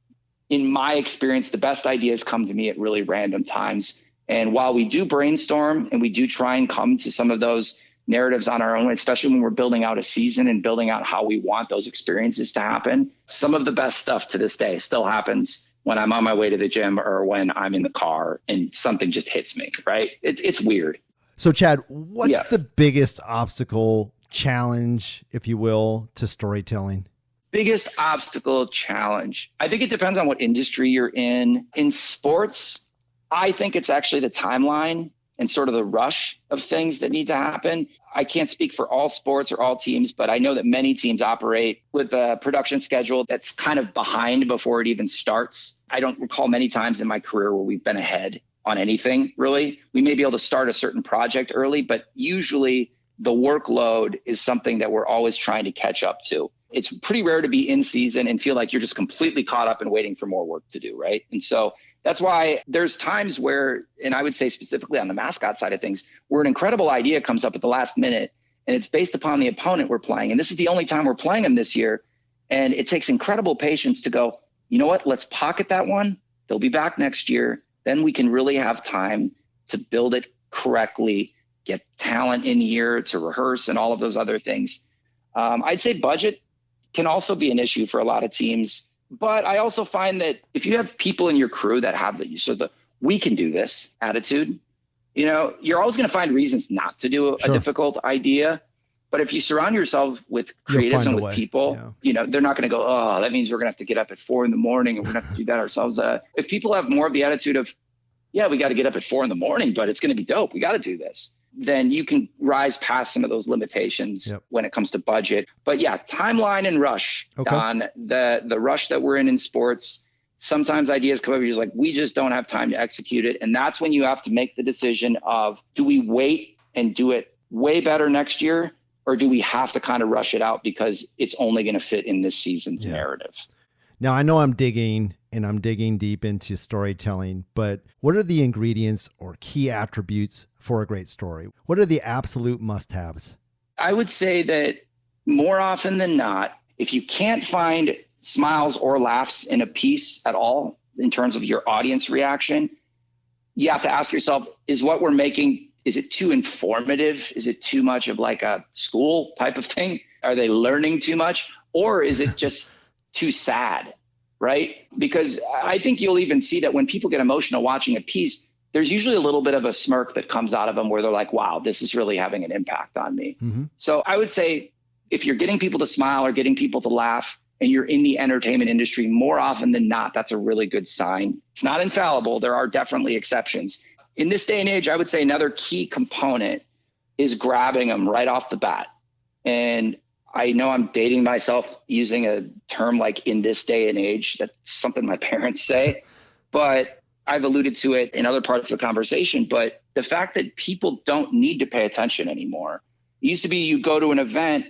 in my experience, the best ideas come to me at really random times. And while we do brainstorm and we do try and come to some of those narratives on our own, especially when we're building out a season and building out how we want those experiences to happen, some of the best stuff to this day still happens when I'm on my way to the gym or when I'm in the car and something just hits me, right? It's weird. So Chad, what's the biggest obstacle, challenge, if you will, to storytelling? Biggest obstacle, challenge. I think it depends on what industry you're in. In sports, I think it's actually the timeline and sort of the rush of things that need to happen. I can't speak for all sports or all teams, but I know that many teams operate with a production schedule that's kind of behind before it even starts. I don't recall many times in my career where we've been ahead on anything, really. We may be able to start a certain project early, but usually the workload is something that we're always trying to catch up to. It's pretty rare to be in season and feel like you're just completely caught up and waiting for more work to do, right? And so that's why there's times where, and I would say specifically on the mascot side of things, where an incredible idea comes up at the last minute and it's based upon the opponent we're playing. And this is the only time we're playing them this year. And it takes incredible patience to go, you know what, let's pocket that one. They'll be back next year. Then we can really have time to build it correctly get talent in here to rehearse and all of those other things. I'd say budget can also be an issue for a lot of teams. But I also find that if you have people in your crew that have the we can do this attitude, you're always going to find reasons not to do a difficult idea. But if you surround yourself with creatives and with people, they're not going to go, oh, that means we're going to have to get up at 4 a.m. and we're going to have to do that ourselves. If people have more of the attitude of, yeah, we got to get up at 4 a.m, but it's going to be dope, we got to do this, then you can rise past some of those limitations when it comes to budget. But yeah, timeline and rush on the rush that we're in sports. Sometimes ideas come up, you're just like, we just don't have time to execute it. And that's when you have to make the decision of, do we wait and do it way better next year? Or do we have to kind of rush it out because it's only going to fit in this season's narrative? Now, I know I'm digging deep into storytelling, but what are the ingredients or key attributes for a great story? What are the absolute must-haves? I would say that more often than not, if you can't find smiles or laughs in a piece at all in terms of your audience reaction, you have to ask yourself, is what we're making, is it too informative? Is it too much of like a school type of thing? Are they learning too much? Or is it just too sad, right? Because I think you'll even see that when people get emotional watching a piece, there's usually a little bit of a smirk that comes out of them where they're like, wow, this is really having an impact on me. Mm-hmm. So I would say if you're getting people to smile or getting people to laugh and you're in the entertainment industry, more often than not, that's a really good sign. It's not infallible. There are definitely exceptions. In this day and age, I would say another key component is grabbing them right off the bat. And I know I'm dating myself using a term like in this day and age. That's something my parents say, but I've alluded to it in other parts of the conversation. But the fact that people don't need to pay attention anymore. It used to be you go to an event,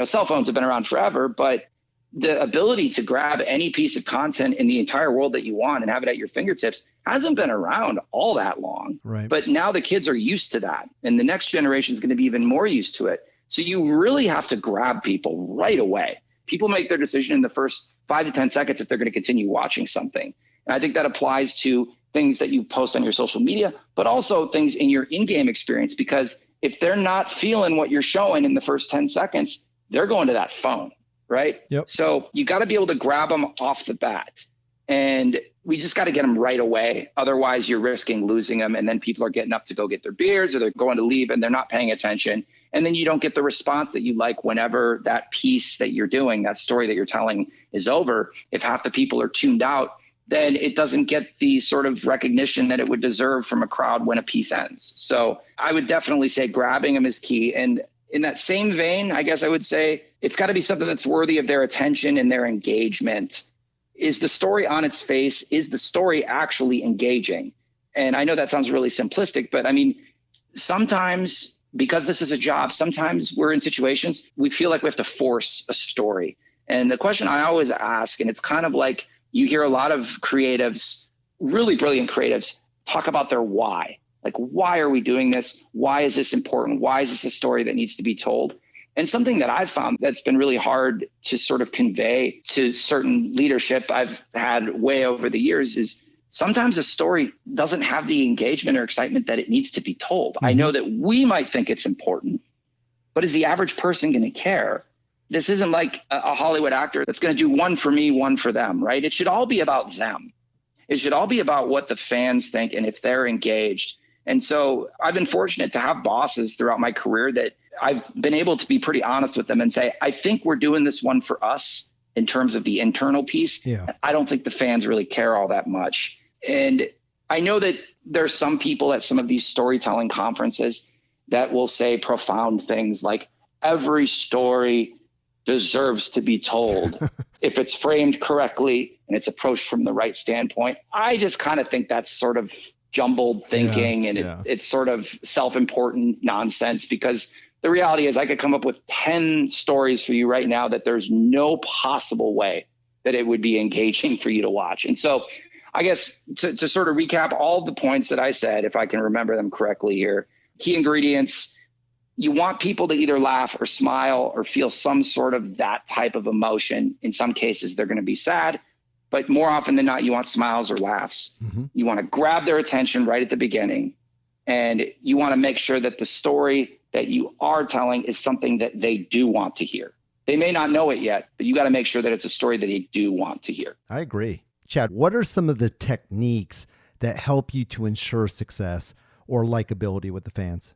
cell phones have been around forever, but the ability to grab any piece of content in the entire world that you want and have it at your fingertips hasn't been around all that long. Right. But now the kids are used to that. And the next generation is going to be even more used to it. So you really have to grab people right away. People make their decision in the first 5 to 10 seconds if they're going to continue watching something. And I think that applies to things that you post on your social media, but also things in your in-game experience, because if they're not feeling what you're showing in the first 10 seconds, they're going to that phone. Right. Yep. So you got to be able to grab them off the bat, and we just got to get them right away. Otherwise, you're risking losing them. And then people are getting up to go get their beers or they're going to leave and they're not paying attention. And then you don't get the response that you like whenever that piece that you're doing, that story that you're telling is over. If half the people are tuned out, then it doesn't get the sort of recognition that it would deserve from a crowd when a piece ends. So I would definitely say grabbing them is key. And in that same vein, I guess I would say it's got to be something that's worthy of their attention and their engagement. Is the story on its face? Is the story actually engaging? And I know that sounds really simplistic, but I mean, sometimes because this is a job, sometimes we're in situations we feel like we have to force a story. And the question I always ask, and it's kind of like you hear a lot of creatives, really brilliant creatives, talk about their why. Like, why are we doing this? Why is this important? Why is this a story that needs to be told? And something that I've found that's been really hard to sort of convey to certain leadership I've had way over the years is sometimes a story doesn't have the engagement or excitement that it needs to be told. Mm-hmm. I know that we might think it's important, but is the average person going to care? This isn't like a Hollywood actor that's going to do one for me, one for them, right? It should all be about them. It should all be about what the fans think and if they're engaged. And so I've been fortunate to have bosses throughout my career that I've been able to be pretty honest with them and say, I think we're doing this one for us in terms of the internal piece. Yeah. I don't think the fans really care all that much. And I know that there's some people at some of these storytelling conferences that will say profound things like every story deserves to be told if it's framed correctly and it's approached from the right standpoint. I just kind of think that's sort of jumbled thinking it's sort of self-important nonsense, because the reality is I could come up with 10 stories for you right now that there's no possible way that it would be engaging for you to watch. And so I guess to sort of recap all the points that I said, if I can remember them correctly here, key ingredients: you want people to either laugh or smile or feel some sort of that type of emotion. In some cases, they're going to be sad, but more often than not, you want smiles or laughs. Mm-hmm. You want to grab their attention right at the beginning. And you want to make sure that the story that you are telling is something that they do want to hear. They may not know it yet, but you got to make sure that it's a story that they do want to hear. I agree. Chad, what are some of the techniques that help you to ensure success or likability with the fans?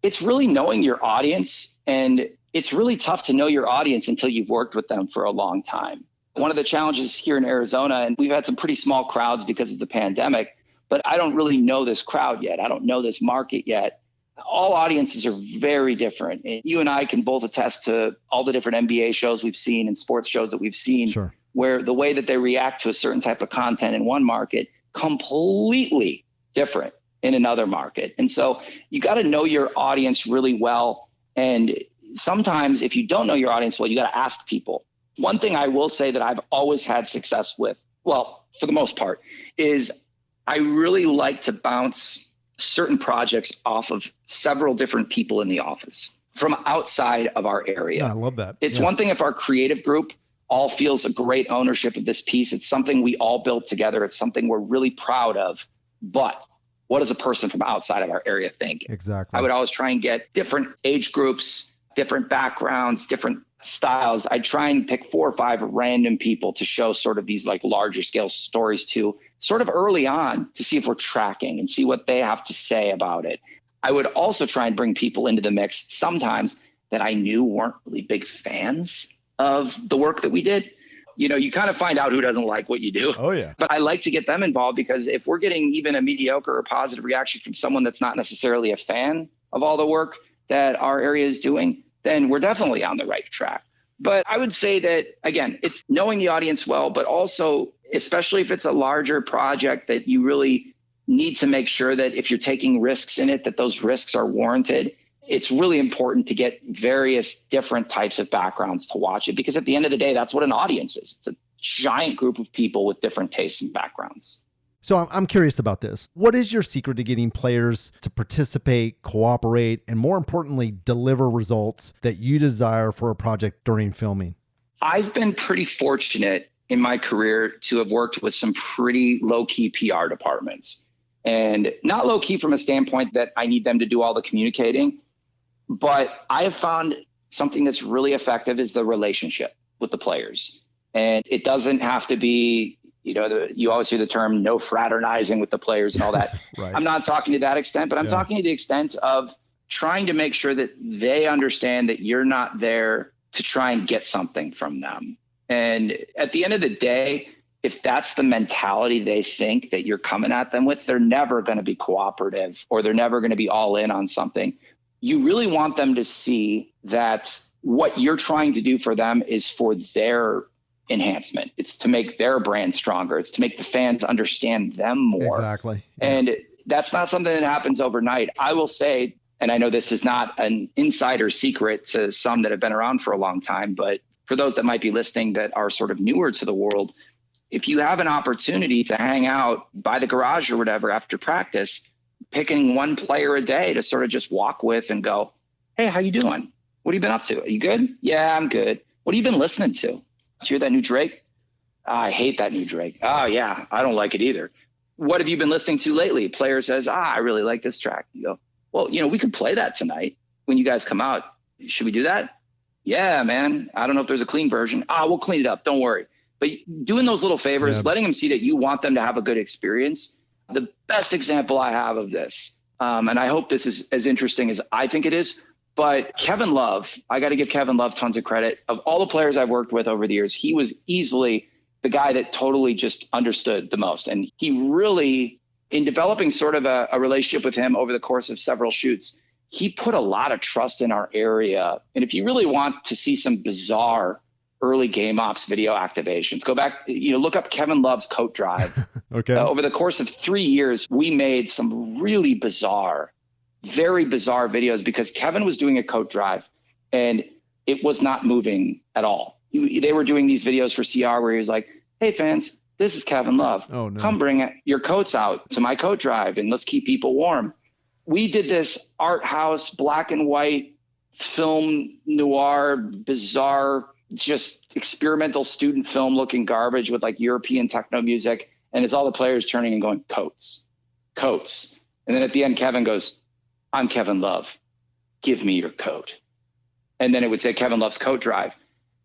It's really knowing your audience, and it's really tough to know your audience until you've worked with them for a long time. One of the challenges here in Arizona, and we've had some pretty small crowds because of the pandemic, but I don't really know this crowd yet. I don't know this market yet. All audiences are very different. And you and I can both attest to all the different NBA shows we've seen and sports shows that we've seen, sure, where the way that they react to a certain type of content in one market completely different in another market. And so you got to know your audience really well. And sometimes if you don't know your audience well, you got to ask people. One thing I will say that I've always had success with, well, for the most part, is I really like to bounce certain projects off of several different people in the office from outside of our area. Yeah, I love that. It's one thing if our creative group all feels a great ownership of this piece. It's something we all built together. It's something we're really proud of. But what does a person from outside of our area think? Exactly. I would always try and get different age groups, different backgrounds, different styles. I try and pick 4 or 5 random people to show sort of these like larger scale stories to sort of early on to see if we're tracking and see what they have to say about it. I would also try and bring people into the mix sometimes that I knew weren't really big fans of the work that we did. You know, you kind of find out who doesn't like what you do. Oh, yeah. But I like to get them involved because if we're getting even a mediocre or positive reaction from someone that's not necessarily a fan of all the work that our area is doing, then we're definitely on the right track. But I would say that, again, it's knowing the audience well, but also, especially if it's a larger project, that you really need to make sure that if you're taking risks in it, that those risks are warranted. It's really important to get various different types of backgrounds to watch it, because at the end of the day, that's what an audience is. It's a giant group of people with different tastes and backgrounds. So I'm curious about this. What is your secret to getting players to participate, cooperate, and more importantly, deliver results that you desire for a project during filming? I've been pretty fortunate in my career to have worked with some pretty low-key PR departments. And not low-key from a standpoint that I need them to do all the communicating, but I have found something that's really effective is the relationship with the players. And it doesn't have to be, you know, you always hear the term no fraternizing with the players and all that. Right. I'm not talking to that extent, but I'm talking to the extent of trying to make sure that they understand that you're not there to try and get something from them. And at the end of the day, if that's the mentality they think that you're coming at them with, they're never going to be cooperative or they're never going to be all in on something. You really want them to see that what you're trying to do for them is for their enhancement. It's to make their brand stronger. It's to make the fans understand them more. Exactly. Yeah. And that's not something that happens overnight. I will say, and I know this is not an insider secret to some that have been around for a long time, but for those that might be listening that are sort of newer to the world, if you have an opportunity to hang out by the garage or whatever after practice, picking one player a day to sort of just walk with and go, hey, how you doing? What have you been up to? Are you good? Yeah, I'm good. What have you been listening to? Did you hear that new Drake? I hate that new Drake. Oh, yeah, I don't like it either. What have you been listening to lately? Player says, I really like this track. You go, well, you know, we could play that tonight when you guys come out. Should we do that? Yeah, man. I don't know if there's a clean version. We'll clean it up. Don't worry. But doing those little favors, letting them see that you want them to have a good experience. The best example I have of this, and I hope this is as interesting as I think it is, but Kevin Love, I got to give Kevin Love tons of credit. Of all the players I've worked with over the years, he was easily the guy that totally just understood the most. And he really, in developing sort of a relationship with him over the course of several shoots, he put a lot of trust in our area. And if you really want to see some bizarre early game ops video activations, go back, look up Kevin Love's coat drive. Okay. Over the course of 3 years, we made some really bizarre, very bizarre videos because Kevin was doing a coat drive and it was not moving at all. They were doing these videos for CR where he was like, hey fans, this is Kevin Love. Oh, no. Come bring your coats out to my coat drive and let's keep people warm. We did this art house, black and white, film noir, bizarre, just experimental student film looking garbage with like European techno music. And it's all the players turning and going, coats. And And then at the end, Kevin goes, "I'm Kevin Love. Give me your coat." And then it would say Kevin Love's coat drive.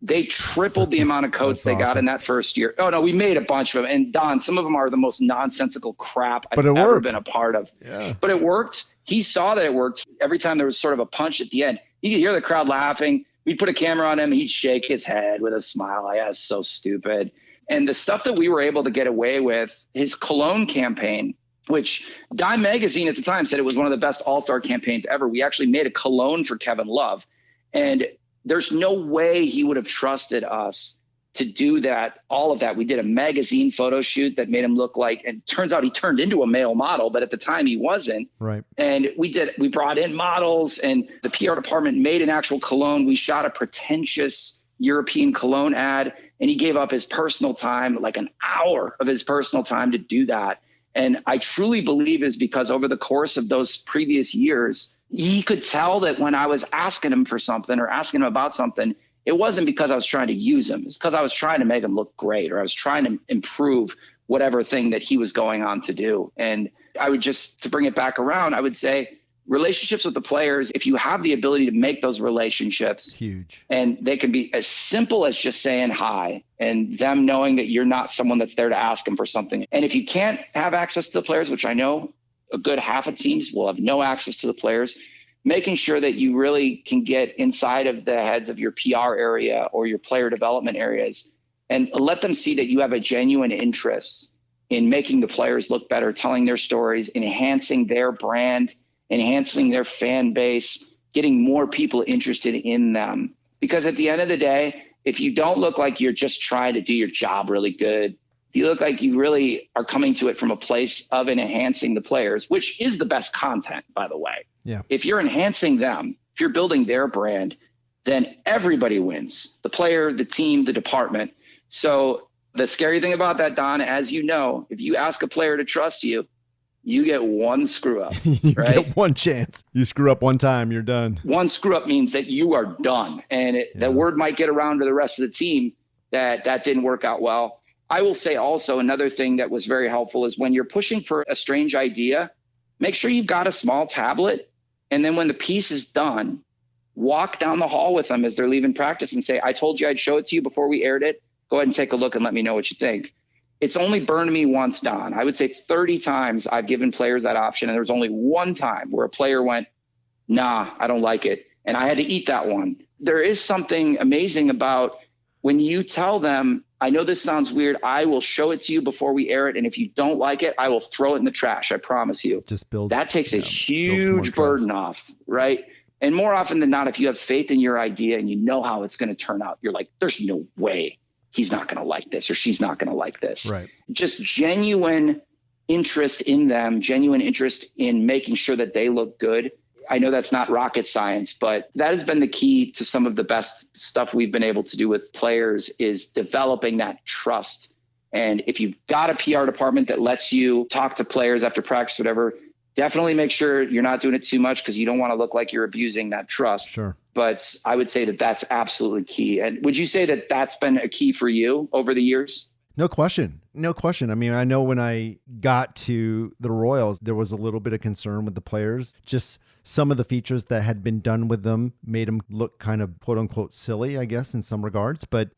They tripled the amount of coats they got in that first year. Oh no, we made a bunch of them. And Don, some of them are the most nonsensical crap I've ever been a part of. Yeah. But it worked. He saw that it worked. Every time there was sort of a punch at the end, you could hear the crowd laughing. We'd put a camera on him. He'd shake his head with a smile. Like, that's so stupid. And the stuff that we were able to get away with, his cologne campaign, which Dime Magazine at the time said it was one of the best all-star campaigns ever. We actually made a cologne for Kevin Love. And there's no way he would have trusted us to do that, all of that. We did a magazine photo shoot that made him look like, and turns out he turned into a male model, but at the time he wasn't. Right. And we brought in models, and the PR department made an actual cologne. We shot a pretentious European cologne ad, and he gave up his personal time, like an hour of his personal time to do that. And I truly believe is because over the course of those previous years, he could tell that when I was asking him for something or asking him about something, it wasn't because I was trying to use him. It's because I was trying to make him look great, or I was trying to improve whatever thing that he was going on to do. And I would just, to bring it back around, I would say relationships with the players, if you have the ability to make those relationships, huge, and they can be as simple as just saying hi and them knowing that you're not someone that's there to ask them for something. And if you can't have access to the players, which I know a good half of teams will have no access to the players, making sure that you really can get inside of the heads of your PR area or your player development areas and let them see that you have a genuine interest in making the players look better, telling their stories, enhancing their brand, enhancing their fan base, getting more people interested in them. Because at the end of the day, if you don't look like you're just trying to do your job really good, if you look like you really are coming to it from a place of enhancing the players, which is the best content, by the way. Yeah. If you're enhancing them, if you're building their brand, then everybody wins. The player, the team, the department. So the scary thing about that, Don, as you know, if you ask a player to trust you, you get one screw up, you right? get one chance. You screw up one time, you're done. One screw up means that you are done. And the word might get around to the rest of the team that didn't work out well. I will say also another thing that was very helpful is when you're pushing for a strange idea, make sure you've got a small tablet. And then when the piece is done, walk down the hall with them as they're leaving practice and say, I told you I'd show it to you before we aired it. Go ahead and take a look and let me know what you think. It's only burned me once, Don. I would say 30 times I've given players that option. And there was only one time where a player went, nah, I don't like it. And I had to eat that one. There is something amazing about when you tell them, I know this sounds weird, I will show it to you before we air it. And if you don't like it, I will throw it in the trash. I promise you. Just builds, that takes a huge burden off, right? And more often than not, if you have faith in your idea and you know how it's going to turn out, you're like, there's no way he's not going to like this or she's not going to like this. Right. Just genuine interest in them, genuine interest in making sure that they look good. I know that's not rocket science, but that has been the key to some of the best stuff we've been able to do with players is developing that trust. And if you've got a PR department that lets you talk to players after practice, whatever, definitely make sure you're not doing it too much because you don't want to look like you're abusing that trust. Sure. But I would say that that's absolutely key. And would you say that that's been a key for you over the years? No question. No question. I mean, I know when I got to the Royals, there was a little bit of concern with the players. Just some of the features that had been done with them made them look kind of quote unquote silly, I guess, in some regards. But,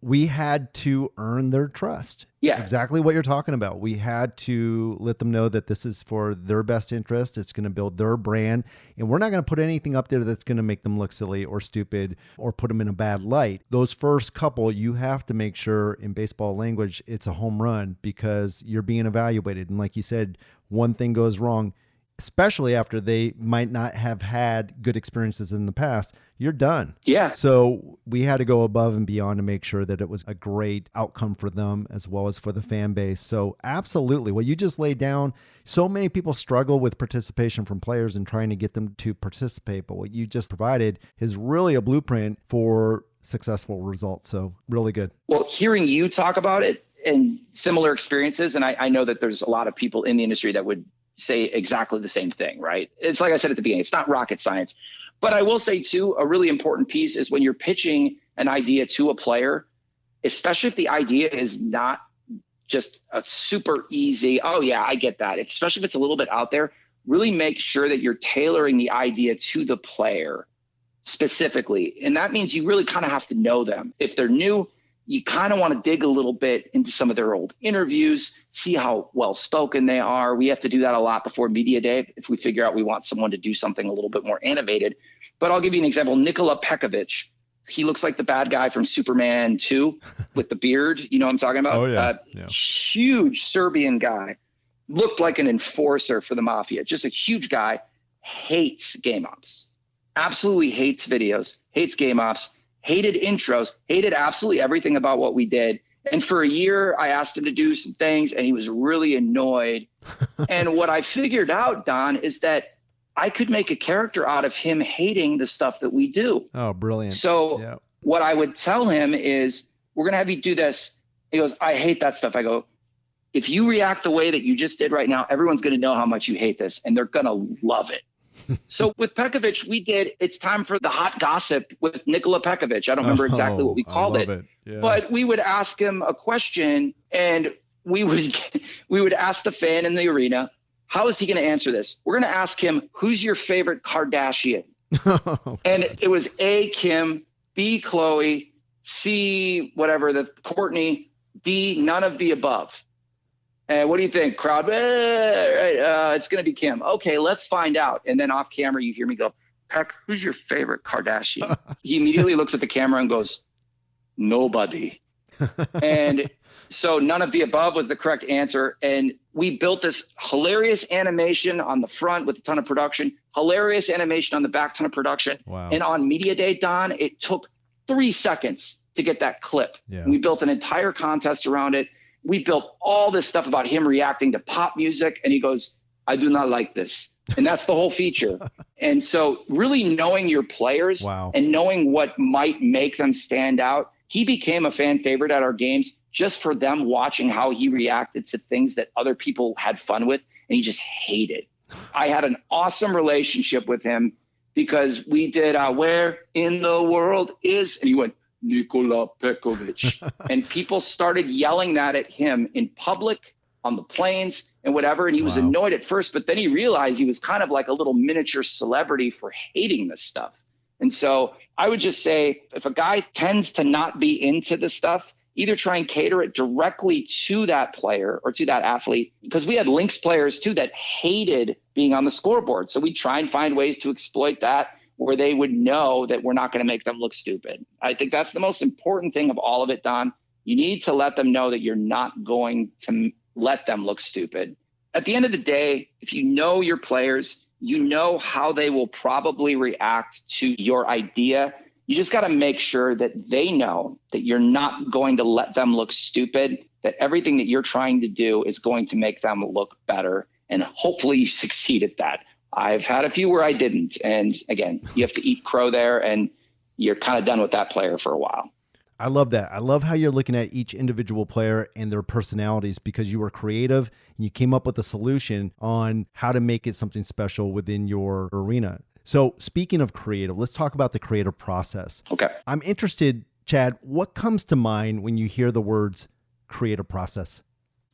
we had to earn their trust. Yeah, exactly what you're talking about. We had to let them know that this is for their best interest. It's going to build their brand. And we're not going to put anything up there that's going to make them look silly or stupid or put them in a bad light. Those first couple, you have to make sure in baseball language, it's a home run because you're being evaluated. And like you said, one thing goes wrong, especially after they might not have had good experiences in the past, you're done. Yeah. So we had to go above and beyond to make sure that it was a great outcome for them as well as for the fan base. So absolutely. What you just laid down, so many people struggle with participation from players and trying to get them to participate. But what you just provided is really a blueprint for successful results. So really good. Well, hearing you talk about it and similar experiences, and I know that there's a lot of people in the industry that would say exactly the same thing, right? It's like I said at the beginning, it's not rocket science. But I will say too, a really important piece is when you're pitching an idea to a player, especially if the idea is not just a super easy, oh yeah, I get that. Especially if it's a little bit out there, really make sure that you're tailoring the idea to the player specifically. And that means you really kind of have to know them. If they're new, you kind of want to dig a little bit into some of their old interviews, see how well spoken they are. We have to do that a lot before media day if we figure out we want someone to do something a little bit more animated. But I'll give you an example. Nikola Pekovic, he looks like the bad guy from Superman 2 with the beard. You know what I'm talking about? Oh, yeah. Huge Serbian guy. Looked like an enforcer for the mafia. Just a huge guy. Hates game ops. Absolutely hates videos. Hates game ops. Hated intros. Hated absolutely everything about what we did. And for a year, I asked him to do some things, and he was really annoyed. And what I figured out, Don, is that I could make a character out of him hating the stuff that we do. Oh, brilliant. So what I would tell him is, we're going to have you do this. He goes, I hate that stuff. I go, if you react the way that you just did right now, everyone's going to know how much you hate this, and they're going to love it. So with Pekovic, we did, it's time for the hot gossip with Nikola Pekovic. I don't remember exactly what we called it. Yeah. But we would ask him a question, and we would ask the fan in the arena, how is he going to answer this? We're going to ask him, who's your favorite Kardashian? And it was A, Kim, B, Khloe, C, whatever, the Courtney, D, none of the above. And what do you think, crowd? It's going to be Kim. Okay, let's find out. And then off camera, you hear me go, Peck, who's your favorite Kardashian? He immediately looks at the camera and goes, nobody. And so none of the above was the correct answer. And we built this hilarious animation on the front with a ton of production, hilarious animation on the back, ton of production. Wow. And on Media Day, Don, it took 3 seconds to get that clip. Yeah. We built an entire contest around it. We built all this stuff about him reacting to pop music. And he goes, I do not like this. And that's the whole feature. And so really knowing your players and knowing what might make them stand out, he became a fan favorite at our games just for them watching how he reacted to things that other people had fun with. And he just hated. I had an awesome relationship with him because we did Where in the World Is, and he went, Nikola Pekovic. And people started yelling that at him in public, on the planes and whatever. And he was annoyed at first, but then he realized he was kind of like a little miniature celebrity for hating this stuff. And so I would just say, if a guy tends to not be into the stuff, either try and cater it directly to that player or to that athlete, because we had Lynx players too that hated being on the scoreboard. So we try and find ways to exploit that where they would know that we're not going to make them look stupid. I think that's the most important thing of all of it, Don. You need to let them know that you're not going to let them look stupid. At the end of the day, if you know your players, you know how they will probably react to your idea. You just got to make sure that they know that you're not going to let them look stupid, that everything that you're trying to do is going to make them look better. And hopefully you succeed at that. I've had a few where I didn't. And again, you have to eat crow there, and you're kind of done with that player for a while. I love that. I love how you're looking at each individual player and their personalities, because you were creative and you came up with a solution on how to make it something special within your arena. So speaking of creative, let's talk about the creative process. Okay. I'm interested, Chad, what comes to mind when you hear the words creative process?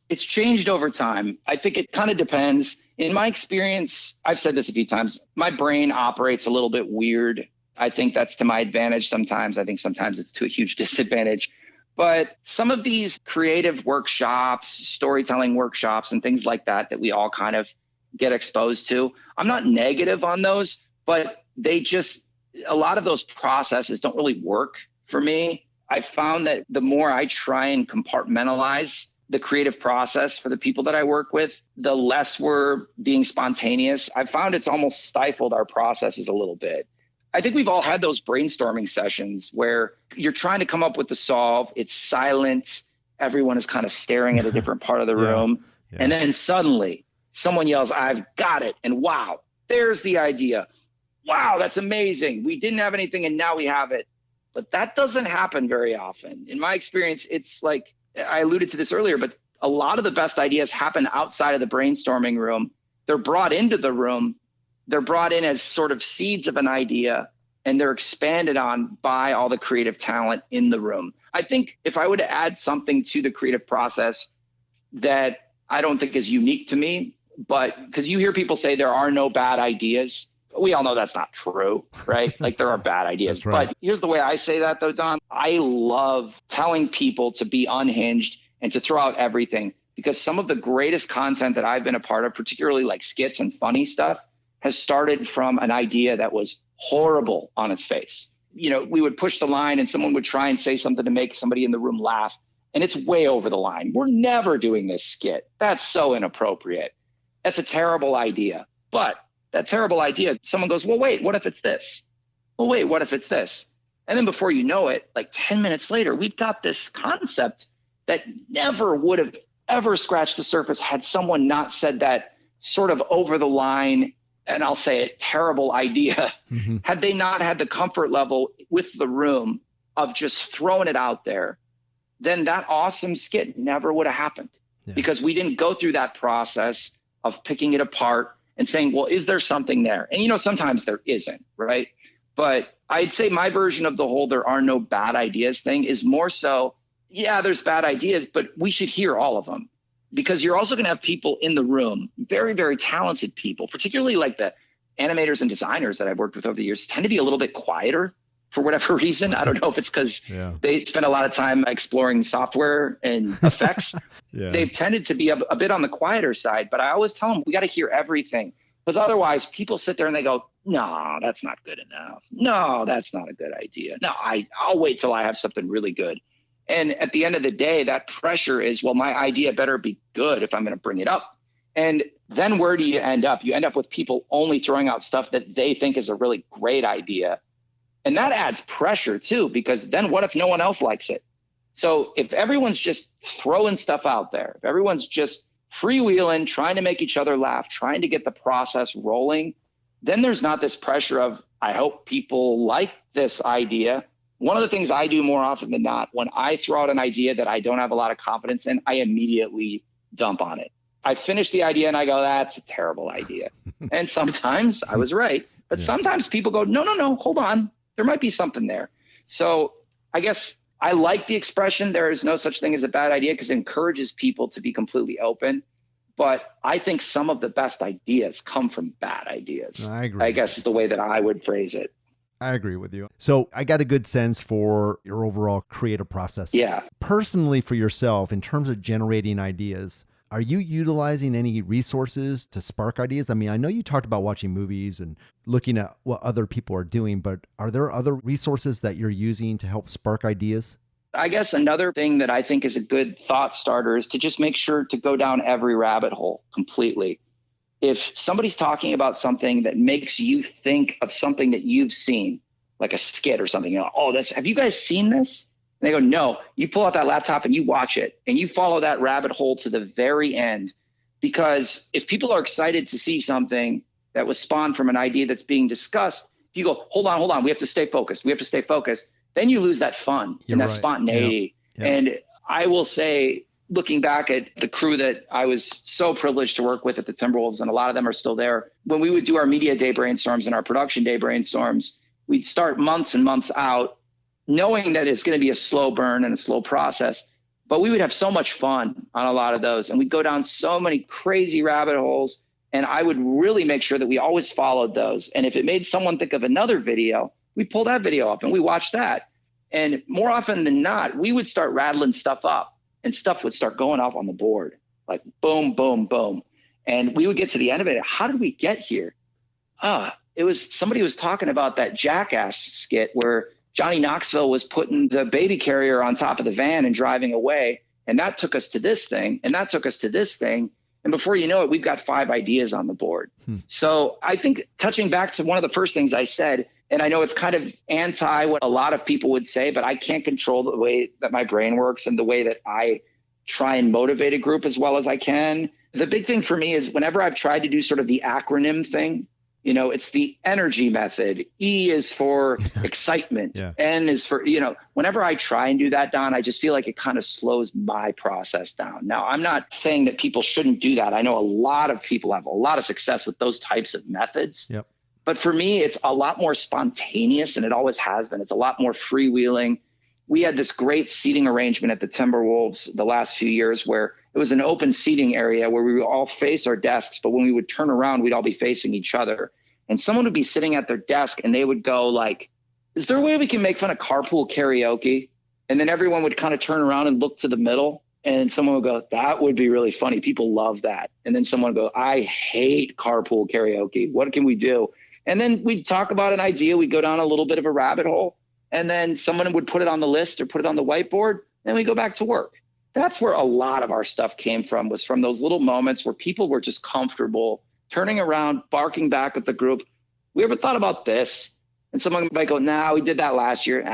It's changed over time. I think it kind of depends. In my experience, I've said this a few times, my brain operates a little bit weird. I think that's to my advantage sometimes. I think sometimes it's to a huge disadvantage. But some of these creative workshops, storytelling workshops, and things like that we all kind of get exposed to, I'm not negative on those, but a lot of those processes don't really work for me. I found that the more I try and compartmentalize the creative process for the people that I work with, the less we're being spontaneous. I found it's almost stifled our processes a little bit. I think we've all had those brainstorming sessions where you're trying to come up with the solve. It's silent. Everyone is kind of staring at a different part of the room. Yeah. And then suddenly someone yells, I've got it. And wow, there's the idea. Wow, that's amazing. We didn't have anything and now we have it. But that doesn't happen very often. In my experience, it's like, I alluded to this earlier, but a lot of the best ideas happen outside of the brainstorming room. They're brought into the room. They're brought in as sort of seeds of an idea, and they're expanded on by all the creative talent in the room. I think if I were to add something to the creative process, that I don't think is unique to me, but because you hear people say there are no bad ideas. We all know that's not true, right? Like there are bad ideas. That's right. But here's the way I say that though, Don. I love telling people to be unhinged and to throw out everything, because some of the greatest content that I've been a part of, particularly like skits and funny stuff, has started from an idea that was horrible on its face. You know, we would push the line and someone would try and say something to make somebody in the room laugh, and it's way over the line. We're never doing this skit. That's so inappropriate. That's a terrible idea. But that terrible idea, someone goes, well, wait, what if it's this? Well, wait, what if it's this? And then before you know it, like 10 minutes later, we've got this concept that never would have ever scratched the surface had someone not said that sort of over the line, and I'll say it, terrible idea, had they not had the comfort level with the room of just throwing it out there, then that awesome skit never would have happened, because we didn't go through that process of picking it apart and saying, well, is there something there? And, you know, sometimes there isn't, right? But I'd say my version of the whole there are no bad ideas thing is more so, yeah, there's bad ideas, but we should hear all of them, because you're also going to have people in the room, very, very talented people, particularly like the animators and designers that I've worked with over the years, tend to be a little bit quieter for whatever reason. I don't know if it's because they spend a lot of time exploring software and effects. They've tended to be a bit on the quieter side, but I always tell them we got to hear everything, because otherwise people sit there and they go, no, that's not good enough. No, that's not a good idea. No, I'll wait till I have something really good. And at the end of the day, that pressure is, well, my idea better be good if I'm going to bring it up. And then where do you end up? You end up with people only throwing out stuff that they think is a really great idea. And that adds pressure too, because then what if no one else likes it? So if everyone's just throwing stuff out there, if everyone's just freewheeling, trying to make each other laugh, trying to get the process rolling, then there's not this pressure of, I hope people like this idea. One of the things I do more often than not, when I throw out an idea that I don't have a lot of confidence in, I immediately dump on it. I finish the idea and I go, that's a terrible idea. And sometimes I was right, but sometimes people go, no, hold on. There might be something there. So I guess I like the expression, there is no such thing as a bad idea, because it encourages people to be completely open. But I think some of the best ideas come from bad ideas. I agree. I guess is the way that I would phrase it. I agree with you. So I got a good sense for your overall creative process. Yeah. Personally, for yourself, in terms of generating ideas, are you utilizing any resources to spark ideas? I mean, I know you talked about watching movies and looking at what other people are doing, but are there other resources that you're using to help spark ideas? I guess another thing that I think is a good thought starter is to just make sure to go down every rabbit hole completely. If somebody's talking about something that makes you think of something that you've seen, like a skit or something, you know, oh, have you guys seen this? And they go, no. You pull out that laptop and you watch it and you follow that rabbit hole to the very end. Because if people are excited to see something that was spawned from an idea that's being discussed, if you go, hold on, we have to stay focused. Then you lose that fun and that spontaneity. Yeah. And I will say, looking back at the crew that I was so privileged to work with at the Timberwolves, and a lot of them are still there, when we would do our media day brainstorms and our production day brainstorms, we'd start months and months out knowing that it's going to be a slow burn and a slow process, but we would have so much fun on a lot of those. And we'd go down so many crazy rabbit holes, and I would really make sure that we always followed those. And if it made someone think of another video, we pull that video up and we watch that. And more often than not, we would start rattling stuff up and stuff would start going off on the board, like boom, boom, boom. And we would get to the end of it. How did we get here? It was somebody was talking about that Jackass skit where Johnny Knoxville was putting the baby carrier on top of the van and driving away. And that took us to this thing. And that took us to this thing. And before you know it, we've got 5 ideas on the board. So I think touching back to one of the first things I said, and I know it's kind of anti what a lot of people would say, but I can't control the way that my brain works and the way that I try and motivate a group as well as I can. The big thing for me is whenever I've tried to do sort of the acronym thing, you know, it's the energy method. E is for excitement. N is for, you know, whenever I try and do that, Don, I just feel like it kind of slows my process down. Now, I'm not saying that people shouldn't do that. I know a lot of people have a lot of success with those types of methods. But for me, it's a lot more spontaneous, and it always has been. It's a lot more freewheeling. We had this great seating arrangement at the Timberwolves the last few years where it was an open seating area where we would all face our desks, but when we would turn around, we'd all be facing each other. And someone would be sitting at their desk and they would go like, is there a way we can make fun of carpool karaoke? And then everyone would kind of turn around and look to the middle. And someone would go, that would be really funny. People love that. And then someone would go, I hate carpool karaoke. What can we do? And then we'd talk about an idea. We'd go down a little bit of a rabbit hole. And then someone would put it on the list or put it on the whiteboard. Then we go back to work. That's where a lot of our stuff came from, was from those little moments where people were just comfortable turning around, barking back at the group. We ever thought about this? And someone might go, nah, we did that last year.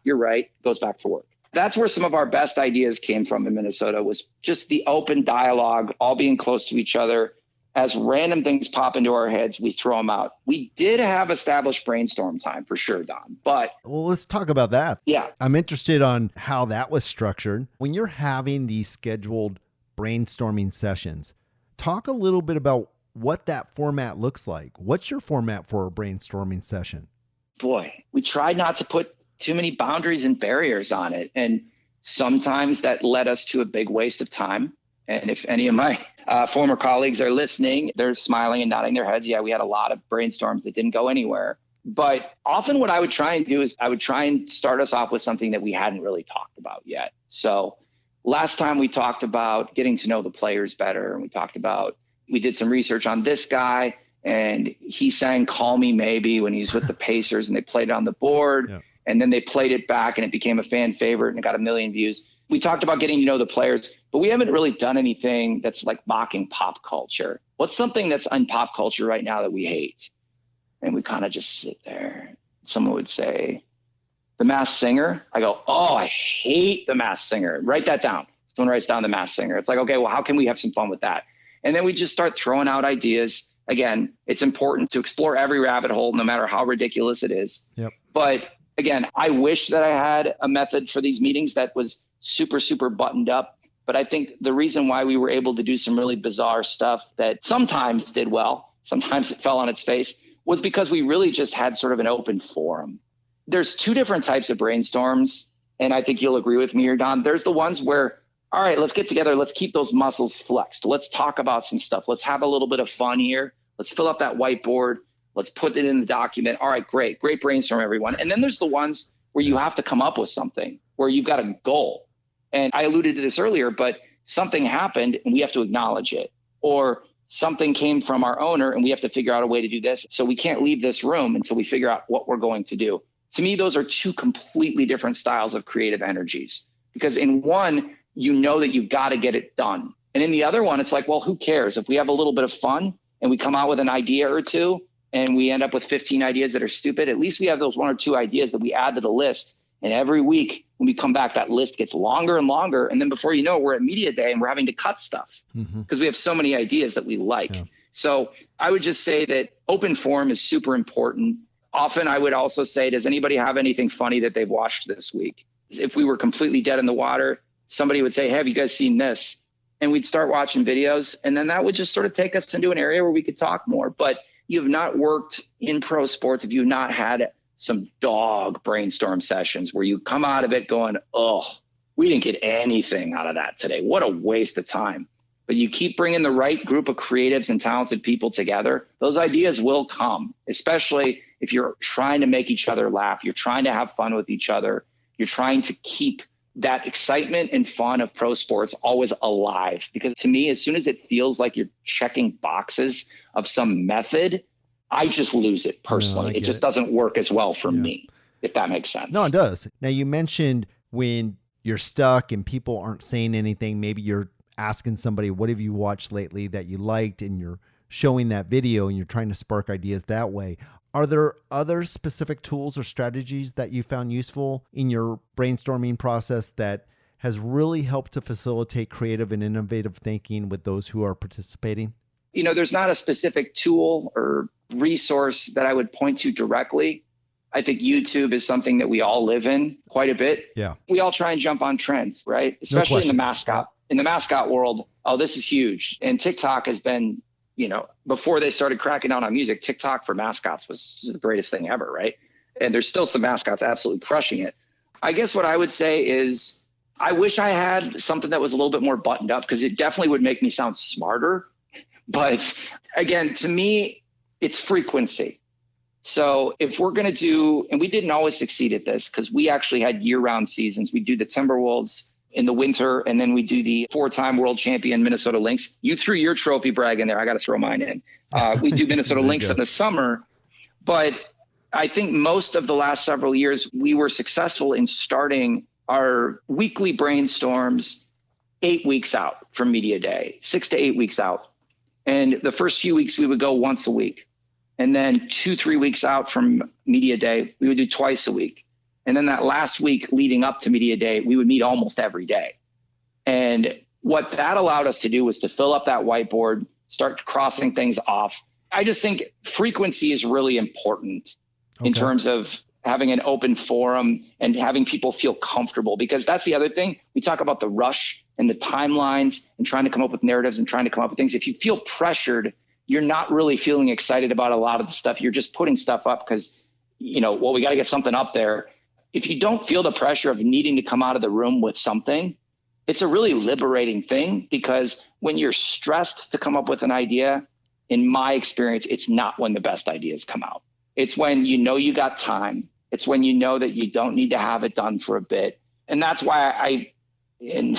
You're right. Goes back to work. That's where some of our best ideas came from in Minnesota, was just the open dialogue, all being close to each other. As random things pop into our heads, we throw them out. We did have established brainstorm time for sure, Don, but... Well, let's talk about that. Yeah. I'm interested on how that was structured. When you're having these scheduled brainstorming sessions, talk a little bit about what that format looks like. What's your format for a brainstorming session? Boy, we tried not to put too many boundaries and barriers on it. And sometimes that led us to a big waste of time. And if any of my former colleagues are listening, they're smiling and nodding their heads. Yeah, we had a lot of brainstorms that didn't go anywhere. But often what I would try and do is I would try and start us off with something that we hadn't really talked about yet. So last time we talked about getting to know the players better. And we did some research on this guy, and he sang Call Me Maybe when he was with the Pacers, and they played it on the board. Yeah. And then they played it back and it became a fan favorite and it got 1 million views. We talked about getting to know the players, but we haven't really done anything that's like mocking pop culture. What's something that's on pop culture right now that we hate? And we kind of just sit there. Someone would say, The Masked Singer. I go, oh, I hate The Masked Singer. Write that down. Someone writes down The Masked Singer. It's like, okay, well, how can we have some fun with that? And then we just start throwing out ideas. Again, it's important to explore every rabbit hole, no matter how ridiculous it is. Yep. But again, I wish that I had a method for these meetings that was super, super buttoned up. But I think the reason why we were able to do some really bizarre stuff that sometimes did well, sometimes it fell on its face, was because we really just had sort of an open forum. There's two different types of brainstorms, and I think you'll agree with me here, Don. There's the ones where, all right, let's get together. Let's keep those muscles flexed. Let's talk about some stuff. Let's have a little bit of fun here. Let's fill up that whiteboard. Let's put it in the document. All right, great brainstorm, everyone. And then there's the ones where you have to come up with something, where you've got a goal. And I alluded to this earlier, but something happened and we have to acknowledge it. Or something came from our owner and we have to figure out a way to do this. So we can't leave this room until we figure out what we're going to do. To me, those are two completely different styles of creative energies. Because in one, you know that you've got to get it done. And in the other one, it's like, well, who cares? If we have a little bit of fun and we come out with an idea or two and we end up with 15 ideas that are stupid, at least we have those 1 or 2 ideas that we add to the list. And every week when we come back, that list gets longer and longer. And then before you know it, we're at media day and we're having to cut stuff because we have so many ideas that we like. Yeah. So I would just say that open forum is super important. Often I would also say, does anybody have anything funny that they've watched this week? If we were completely dead in the water, somebody would say, hey, have you guys seen this? And we'd start watching videos. And then that would just sort of take us into an area where we could talk more. But you have not worked in pro sports if you've not had some dog brainstorm sessions where you come out of it going, oh, we didn't get anything out of that today. What a waste of time. But you keep bringing the right group of creatives and talented people together, those ideas will come, especially if you're trying to make each other laugh. You're trying to have fun with each other. You're trying to keep that excitement and fun of pro sports always alive. Because to me, as soon as it feels like you're checking boxes of some method, I just lose it personally. It just doesn't work as well for me, if that makes sense. No, it does. Now, you mentioned when you're stuck and people aren't saying anything, maybe you're asking somebody, what have you watched lately that you liked? And you're showing that video and you're trying to spark ideas that way. Are there other specific tools or strategies that you found useful in your brainstorming process that has really helped to facilitate creative and innovative thinking with those who are participating? You know, there's not a specific tool or resource that I would point to directly. I think YouTube is something that we all live in quite a bit. Yeah. We all try and jump on trends, right? Especially in the mascot world. Oh, this is huge. And TikTok has been, you know, before they started cracking down on music, TikTok for mascots was the greatest thing ever, right? And there's still some mascots absolutely crushing it. I guess what I would say is I wish I had something that was a little bit more buttoned up, because it definitely would make me sound smarter. But again, to me, it's frequency. So if we're going to do, and we didn't always succeed at this because we actually had year-round seasons. We do the Timberwolves in the winter, and then we do the 4-time world champion Minnesota Lynx. You threw your trophy brag in there. I got to throw mine in. We do Minnesota Lynx in the summer. But I think most of the last several years, we were successful in starting our weekly brainstorms 8 weeks out from media day, 6 to 8 weeks out. And the first few weeks we would go once a week. And then 2-3 weeks out from media day, we would do twice a week. And then that last week leading up to media day, we would meet almost every day. And what that allowed us to do was to fill up that whiteboard, start crossing things off. I just think frequency is really important in terms of having an open forum and having people feel comfortable, because that's the other thing. We talk about the rush and the timelines and trying to come up with narratives and trying to come up with things. If you feel pressured, you're not really feeling excited about a lot of the stuff. You're just putting stuff up because, we got to get something up there. If you don't feel the pressure of needing to come out of the room with something, it's a really liberating thing, because when you're stressed to come up with an idea, in my experience, it's not when the best ideas come out. It's when you got time. It's when you know that you don't need to have it done for a bit. And that's why and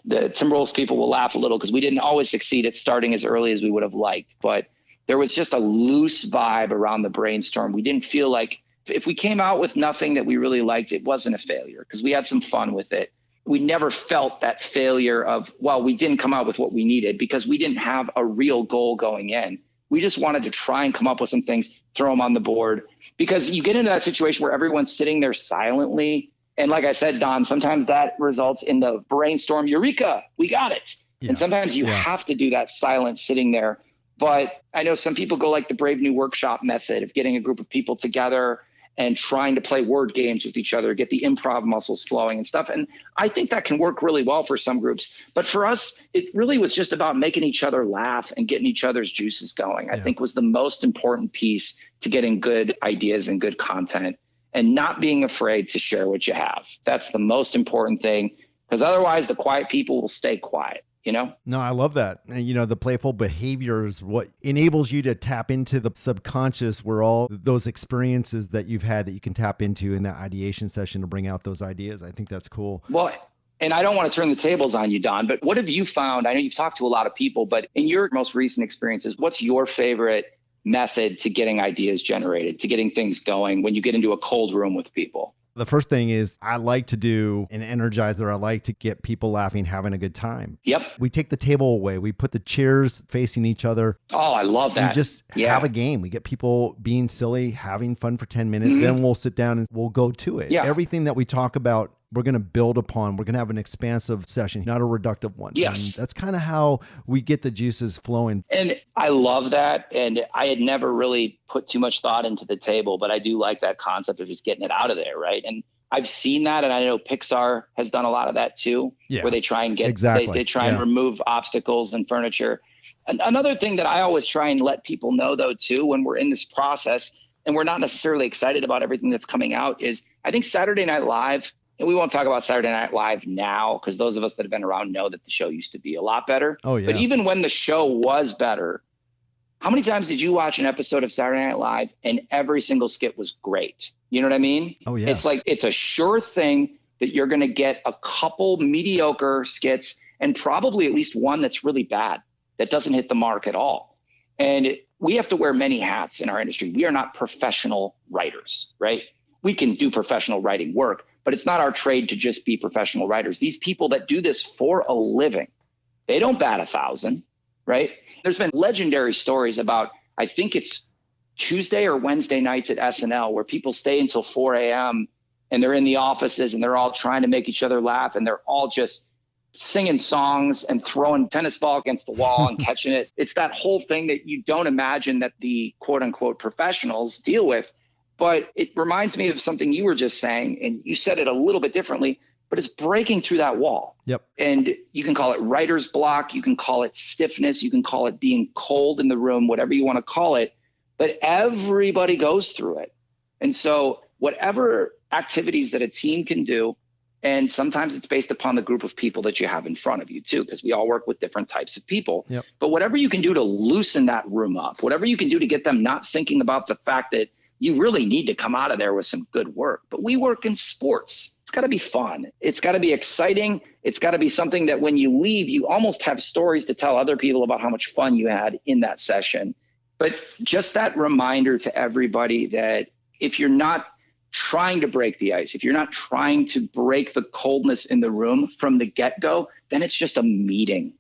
the Timberwolves people will laugh a little, because we didn't always succeed at starting as early as we would have liked. But there was just a loose vibe around the brainstorm. We didn't feel like if we came out with nothing that we really liked, it wasn't a failure, because we had some fun with it. We never felt that failure of, we didn't come out with what we needed, because we didn't have a real goal going in. We just wanted to try and come up with some things, throw them on the board, because you get into that situation where everyone's sitting there silently. And like I said, Don, sometimes that results in the brainstorm, eureka, we got it. Yeah. And sometimes you have to do that silent sitting there. But I know some people go like the Brave New Workshop method of getting a group of people together and trying to play word games with each other, get the improv muscles flowing and stuff. And I think that can work really well for some groups. But for us, it really was just about making each other laugh and getting each other's juices going, I think was the most important piece to getting good ideas and good content, and not being afraid to share what you have. That's the most important thing, because otherwise the quiet people will stay quiet. No, I love that. And, the playful behavior is what enables you to tap into the subconscious, where all those experiences that you've had that you can tap into in that ideation session to bring out those ideas. I think that's cool. Well, and I don't want to turn the tables on you, Don, but what have you found? I know you've talked to a lot of people, but in your most recent experiences, what's your favorite method to getting ideas generated, to getting things going when you get into a cold room with people? The first thing is I like to do an energizer. I like to get people laughing, having a good time. Yep. We take the table away. We put the chairs facing each other. Oh, I love that. We just have a game. We get people being silly, having fun for 10 minutes. Mm-hmm. Then we'll sit down and we'll go to it. Yeah. Everything that we talk about, we're going to build upon. We're going to have an expansive session, not a reductive one. Yes. And that's kind of how we get the juices flowing. And I love that. And I had never really put too much thought into the table, but I do like that concept of just getting it out of there, right? And I've seen that, and I know Pixar has done a lot of that too, where they try and get, they try and remove obstacles and furniture. And another thing that I always try and let people know though too, when we're in this process and we're not necessarily excited about everything that's coming out, is I think Saturday Night Live, and we won't talk about Saturday Night Live now, because those of us that have been around know that the show used to be a lot better. Oh, yeah. But even when the show was better, how many times did you watch an episode of Saturday Night Live and every single skit was great? You know what I mean? Oh, yeah. It's like, it's a sure thing that you're going to get a couple mediocre skits and probably at least one that's really bad, that doesn't hit the mark at all. And we have to wear many hats in our industry. We are not professional writers, right? We can do professional writing work, but it's not our trade to just be professional writers. These people that do this for a living, they don't bat 1,000, right? There's been legendary stories about, I think it's Tuesday or Wednesday nights at SNL, where people stay until 4 a.m. and they're in the offices and they're all trying to make each other laugh, and they're all just singing songs and throwing tennis ball against the wall and catching it. It's that whole thing that you don't imagine that the quote unquote professionals deal with. But it reminds me of something you were just saying, and you said it a little bit differently, but it's breaking through that wall. Yep. And you can call it writer's block. You can call it stiffness. You can call it being cold in the room, whatever you want to call it. But everybody goes through it. And so whatever activities that a team can do And sometimes it's based upon the group of people that you have in front of you too, because we all work with different types of people. Yep. But whatever you can do to loosen that room up, whatever you can do to get them not thinking about the fact that you really need to come out of there with some good work. But we work in sports. It's got to be fun. It's got to be exciting. It's got to be something that when you leave, you almost have stories to tell other people about how much fun you had in that session. But just that reminder to everybody that if you're not trying to break the ice, if you're not trying to break the coldness in the room from the get-go, then it's just a meeting.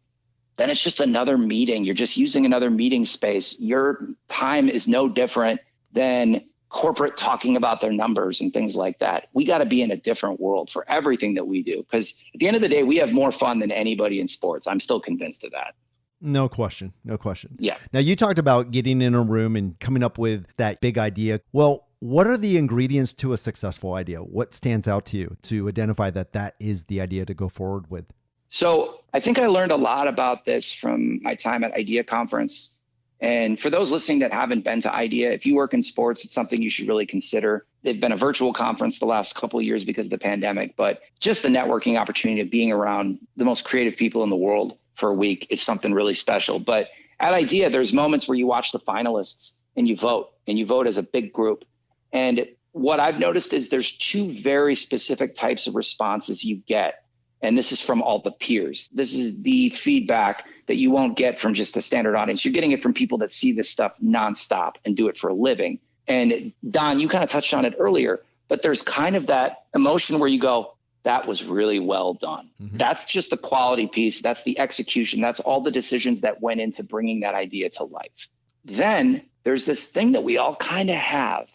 Then it's just another meeting. You're just using another meeting space. Your time is no different than corporate talking about their numbers and things like that. We got to be in a different world for everything that we do, because at the end of the day, we have more fun than anybody in sports. I'm still convinced of that. No question. No question. Yeah. Now, you talked about getting in a room and coming up with that big idea. Well, what are the ingredients to a successful idea? What stands out to you to identify that that is the idea to go forward with? So I think I learned a lot about this from my time at Idea Conference. And for those listening that haven't been to IDEA, if you work in sports, it's something you should really consider. They've been a virtual conference the last couple of years because of the pandemic, but just the networking opportunity of being around the most creative people in the world for a week is something really special. But at IDEA, there's moments where you watch the finalists and you vote as a big group. And what I've noticed is there's two very specific types of responses you get. And this is from all the peers. This is the feedback that you won't get from just the standard audience. You're getting it from people that see this stuff nonstop and do it for a living. And Don, you kind of touched on it earlier, but there's kind of that emotion where you go, that was really well done. Mm-hmm. That's just the quality piece. That's the execution. That's all the decisions that went into bringing that idea to life. Then there's this thing that we all kind of have.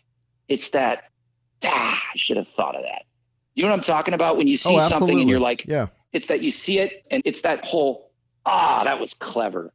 It's that, I should have thought of that. You know what I'm talking about? When you see something and you're like, yeah, it's that you see it and it's that whole, that was clever.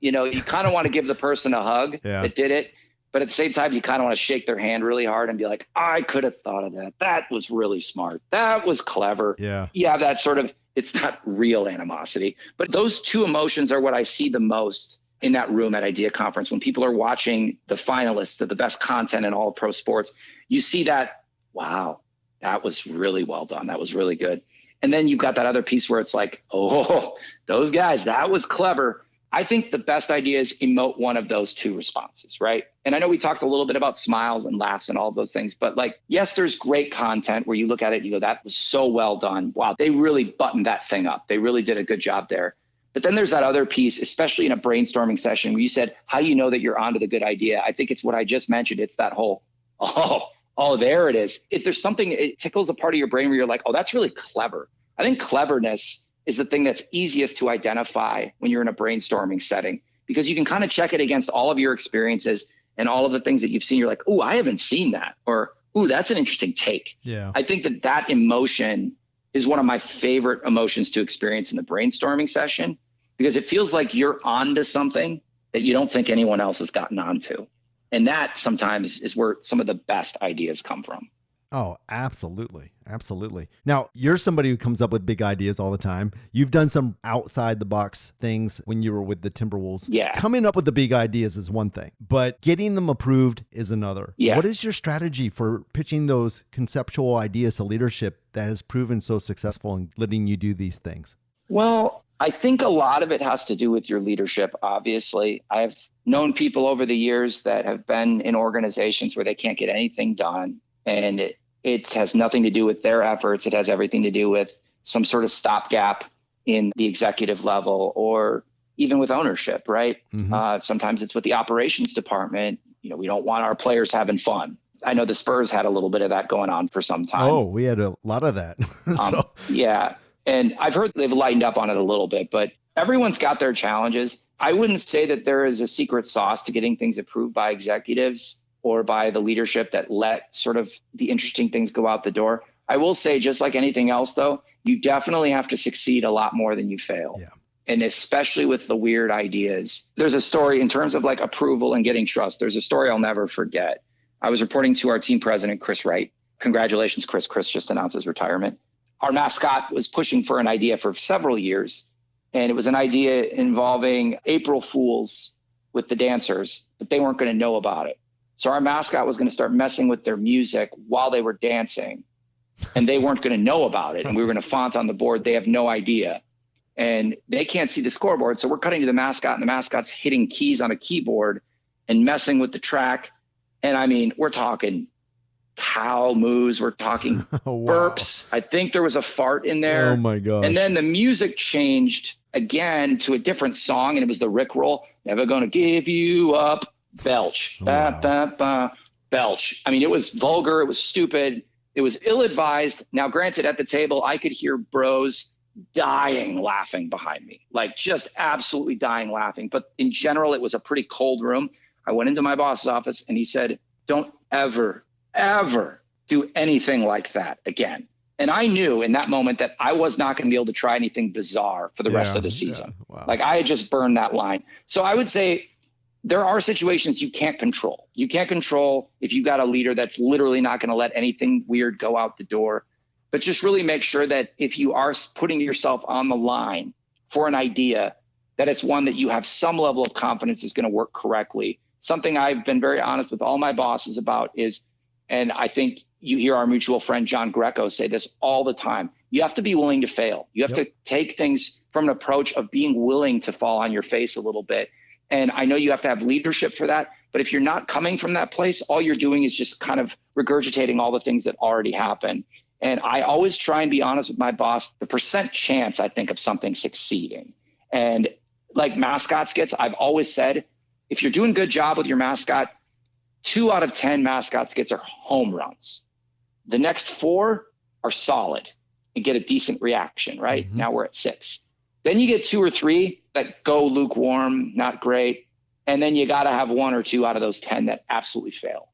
You know, you kind of want to give the person a hug that did it. But at the same time, you kind of want to shake their hand really hard and be like, I could have thought of that. That was really smart. That was clever. Yeah. You have that sort of, it's not real animosity. But those two emotions are what I see the most in that room at Idea Conference. When people are watching the finalists of the best content in all of pro sports, you see that, wow, that was really well done. That was really good. And then you've got that other piece where it's like, oh, those guys, that was clever. I think the best ideas emote one of those two responses, right? And I know we talked a little bit about smiles and laughs and all of those things, but like, yes, there's great content where you look at it and you go, that was so well done. Wow, they really buttoned that thing up. They really did a good job there. But then there's that other piece, especially in a brainstorming session where you said, how do you know that you're onto the good idea? I think it's what I just mentioned. It's that whole, oh, there it is. If there's something, it tickles a part of your brain where you're like, oh, that's really clever. I think cleverness is the thing that's easiest to identify when you're in a brainstorming setting, because you can kind of check it against all of your experiences and all of the things that you've seen. You're like, oh, I haven't seen that. Or, oh, that's an interesting take. Yeah. I think that emotion is one of my favorite emotions to experience in the brainstorming session, because it feels like you're onto something that you don't think anyone else has gotten onto. And that sometimes is where some of the best ideas come from. Oh, absolutely. Absolutely. Now, you're somebody who comes up with big ideas all the time. You've done some outside the box things when you were with the Timberwolves. Yeah. Coming up with the big ideas is one thing, but getting them approved is another. Yeah. What is your strategy for pitching those conceptual ideas to leadership that has proven so successful in letting you do these things? Well, I think a lot of it has to do with your leadership, obviously. I've known people over the years that have been in organizations where they can't get anything done. And it has nothing to do with their efforts. It has everything to do with some sort of stopgap in the executive level or even with ownership, right? Mm-hmm. Sometimes it's with the operations department. You know, we don't want our players having fun. I know the Spurs had a little bit of that going on for some time. Oh, we had a lot of that. Yeah. And I've heard they've lightened up on it a little bit, but everyone's got their challenges. I wouldn't say that there is a secret sauce to getting things approved by executives or by the leadership that let sort of the interesting things go out the door. I will say, just like anything else, though, you definitely have to succeed a lot more than you fail. Yeah. And especially with the weird ideas. There's a story in terms of like approval and getting trust. There's a story I'll never forget. I was reporting to our team president, Chris Wright. Congratulations, Chris. Chris just announced his retirement. Our mascot was pushing for an idea for several years. And it was an idea involving April Fools with the dancers, but they weren't going to know about it. So our mascot was going to start messing with their music while they were dancing. and they weren't going to know about it. And we were going to font on the board. They have no idea. And they can't see the scoreboard. So we're cutting to the mascot, and the mascot's hitting keys on a keyboard and messing with the track. And I mean, we're talking cow moos. We're talking burps. I think there was a fart in there. Oh my gosh. And then the music changed again to a different song. And it was the Rickroll. Never gonna give you up. Belch. Ba, ba, ba. Belch. I mean, it was vulgar. It was stupid. It was ill-advised. Now, granted, at the table, I could hear bros dying laughing behind me, like just absolutely dying laughing. But in general, it was a pretty cold room. I went into my boss's office and he said, don't ever do anything like that again. And I knew in that moment that I was not going to be able to try anything bizarre for the rest of the season. Yeah. Wow. Like I had just burned that line. So I would say there are situations you can't control. You can't control if you got a leader that's literally not going to let anything weird go out the door. But just really make sure that if you are putting yourself on the line for an idea, that it's one that you have some level of confidence is going to work correctly. Something I've been very honest with all my bosses about is, and I think you hear our mutual friend John Greco say this all the time, you have to be willing to fail. You have to take things from an approach of being willing to fall on your face a little bit. And I know you have to have leadership for that, but if you're not coming from that place, all you're doing is just kind of regurgitating all the things that already happened. And I always try and be honest with my boss, the percent chance I think of something succeeding. And like mascot skits, I've always said, if you're doing a good job with your mascot, 2 out of 10 mascot skits are home runs. The next 4 are solid and get a decent reaction, right? Mm-hmm. Now we're at 6. Then you get 2 or 3 that go lukewarm, not great. And then you got to have 1 or 2 out of those 10 that absolutely fail.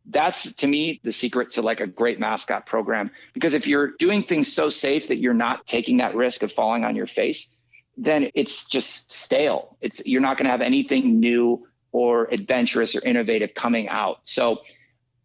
That's, to me, the secret to like a great mascot program. Because if you're doing things so safe that you're not taking that risk of falling on your face, then it's just stale. You're not going to have anything new or adventurous or innovative coming out. So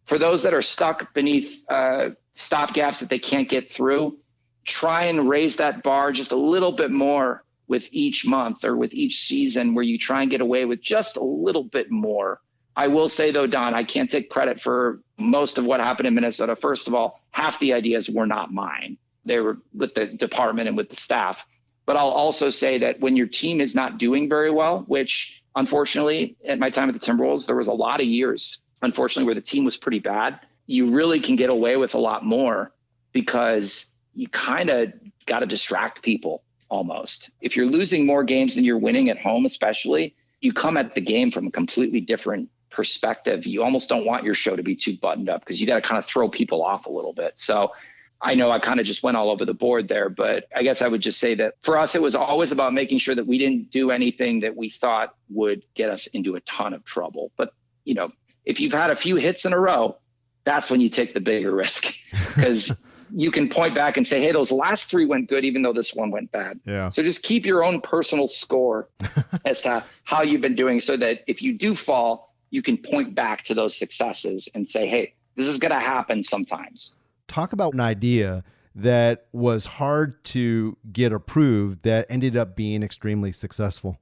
for those that are stuck beneath stopgaps that they can't get through, try and raise that bar just a little bit more with each month or with each season, where you try and get away with just a little bit more. I will say, though, Don, I can't take credit for most of what happened in Minnesota. First of all, half the ideas were not mine. They were with the department and with the staff. But I'll also say that when your team is not doing very well, which unfortunately at my time at the Timberwolves, there was a lot of years, unfortunately, where the team was pretty bad. You really can get away with a lot more because you kind of got to distract people almost. If you're losing more games than you're winning at home, especially, you come at the game from a completely different perspective. You almost don't want your show to be too buttoned up because you got to kind of throw people off a little bit. So I know I kind of just went all over the board there, but I guess I would just say that for us, it was always about making sure that we didn't do anything that we thought would get us into a ton of trouble. But, you know, if you've had a few hits in a row, that's when you take the bigger risk, because you can point back and say, hey, those last 3 went good, even though this one went bad. Yeah. So just keep your own personal score as to how you've been doing, so that if you do fall, you can point back to those successes and say, hey, this is going to happen sometimes. Talk about an idea that was hard to get approved that ended up being extremely successful.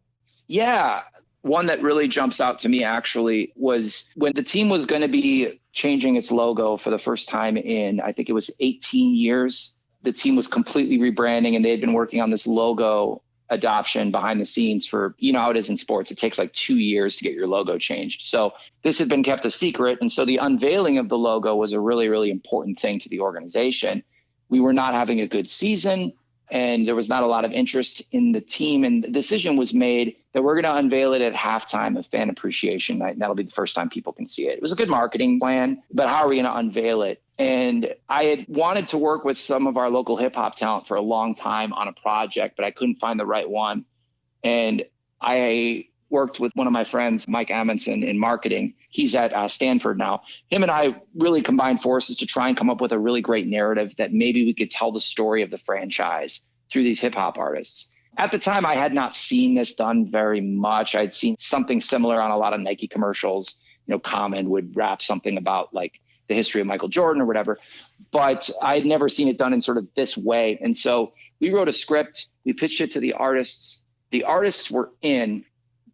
Yeah. One that really jumps out to me actually was when the team was going to be changing its logo for the first time in, I think it was 18 years. The team was completely rebranding, and they had been working on this logo adoption behind the scenes for, you know how it is in sports. It takes like 2 years to get your logo changed. So this had been kept a secret. And so the unveiling of the logo was a really, really important thing to the organization. We were not having a good season, and there was not a lot of interest in the team. And the decision was made that we're going to unveil it at halftime of Fan Appreciation Night. And that'll be the first time people can see it. It was a good marketing plan, but how are we going to unveil it? And I had wanted to work with some of our local hip hop talent for a long time on a project, but I couldn't find the right one. And I worked with one of my friends, Mike Amundsen, in marketing. He's at Stanford now. Him and I really combined forces to try and come up with a really great narrative that maybe we could tell the story of the franchise through these hip hop artists. At the time, I had not seen this done very much. I'd seen something similar on a lot of Nike commercials. You know, Common would rap something about like the history of Michael Jordan or whatever, but I had never seen it done in sort of this way. And so we wrote a script, we pitched it to the artists. The artists were in,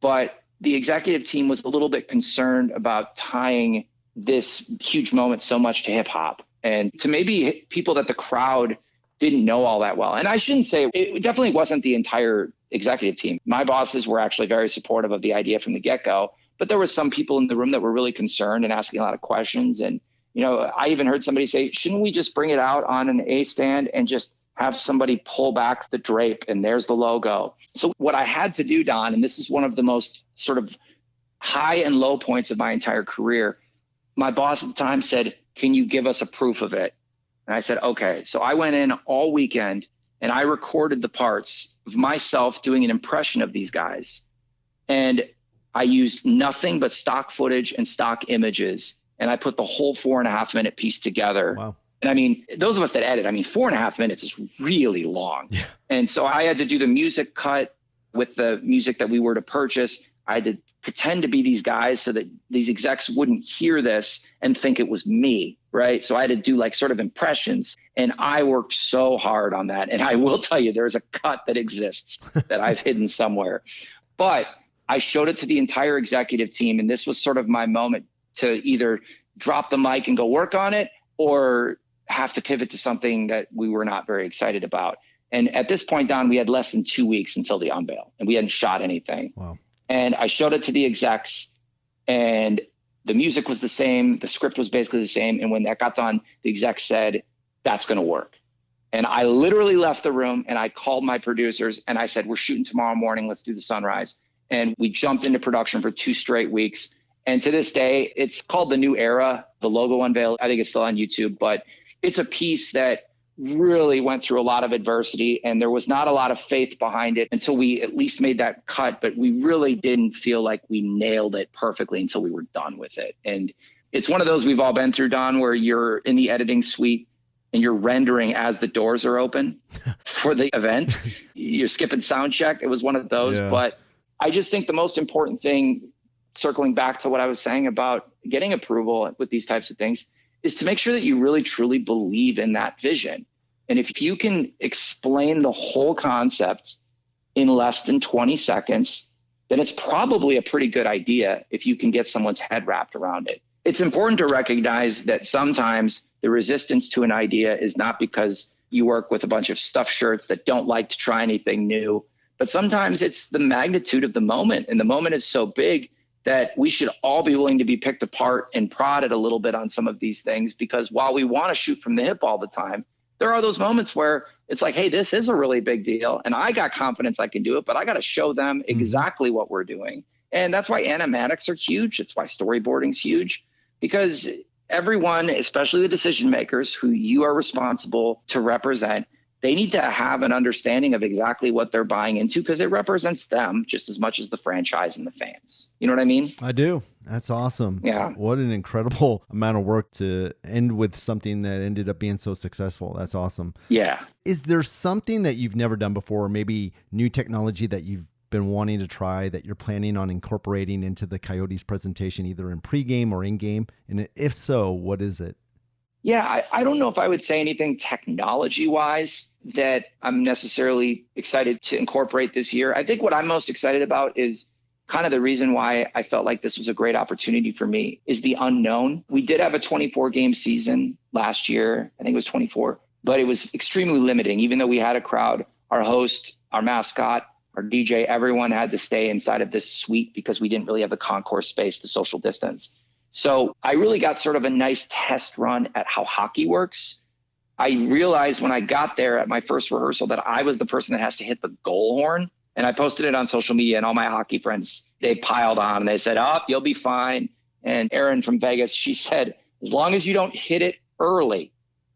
but the executive team was a little bit concerned about tying this huge moment so much to hip hop. and to maybe people that the crowd didn't know all that well. And I shouldn't say, it definitely wasn't the entire executive team. My bosses were actually very supportive of the idea from the get-go, but there were some people in the room that were really concerned and asking a lot of questions. And, I even heard somebody say, shouldn't we just bring it out on an A stand and just have somebody pull back the drape and there's the logo? So what I had to do, Don, and this is one of the most sort of high and low points of my entire career, my boss at the time said, can you give us a proof of it? And I said, okay. So I went in all weekend and I recorded the parts of myself doing an impression of these guys. And I used nothing but stock footage and stock images. And I put the whole 4.5 minute piece together. Wow. And I mean, those of us that edit, 4.5 minutes is really long. Yeah. And so I had to do the music cut with the music that we were to purchase. I had to pretend to be these guys so that these execs wouldn't hear this and think it was me, right? So I had to do like sort of impressions, and I worked so hard on that. And I will tell you, there's a cut that exists that I've hidden somewhere. But I showed it to the entire executive team, and this was sort of my moment to either drop the mic and go work on it or have to pivot to something that we were not very excited about. And at this point, Don, we had less than 2 weeks until the unveil, and we hadn't shot anything. Wow. And I showed it to the execs, and the music was the same. The script was basically the same. And when that got done, the exec said, that's going to work. And I literally left the room and I called my producers and I said, we're shooting tomorrow morning. Let's do the sunrise. And we jumped into production for 2 straight weeks. And to this day, it's called The New Era, the logo unveil. I think it's still on YouTube, but it's a piece that really went through a lot of adversity, and there was not a lot of faith behind it until we at least made that cut, but we really didn't feel like we nailed it perfectly until we were done with it. And it's one of those we've all been through, Don, where you're in the editing suite and you're rendering as the doors are open for the event. You're skipping sound check. It was one of those, but I just think the most important thing, circling back to what I was saying about getting approval with these types of things, is to make sure that you really truly believe in that vision. And if you can explain the whole concept in less than 20 seconds, then it's probably a pretty good idea if you can get someone's head wrapped around it. It's important to recognize that sometimes the resistance to an idea is not because you work with a bunch of stuffed shirts that don't like to try anything new, but sometimes it's the magnitude of the moment. And the moment is so big that we should all be willing to be picked apart and prodded a little bit on some of these things, because while we want to shoot from the hip all the time, there are those moments where it's like, hey, this is a really big deal and I got confidence I can do it, but I got to show them exactly what we're doing. And that's why animatics are huge. It's why storyboarding's huge, because everyone, especially the decision makers who you are responsible to represent, they need to have an understanding of exactly what they're buying into, because it represents them just as much as the franchise and the fans. You know what I mean? I do. That's awesome. Yeah. What an incredible amount of work to end with something that ended up being so successful. That's awesome. Yeah. Is there something that you've never done before, or maybe new technology that you've been wanting to try that you're planning on incorporating into the Coyotes presentation, either in pregame or in-game? And if so, what is it? Yeah, I don't know if I would say anything technology-wise that I'm necessarily excited to incorporate this year. I think what I'm most excited about is kind of the reason why I felt like this was a great opportunity for me is the unknown. We did have a 24-game season last year. I think it was 24, but it was extremely limiting. Even though we had a crowd, our host, our mascot, our DJ, everyone had to stay inside of this suite because we didn't really have the concourse space to social distance. So I really got sort of a nice test run at how hockey works. I realized when I got there at my first rehearsal that I was the person that has to hit the goal horn. And I posted it on social media, and all my hockey friends, they piled on and they said, oh, you'll be fine. And Erin from Vegas, she said, as long as you don't hit it early,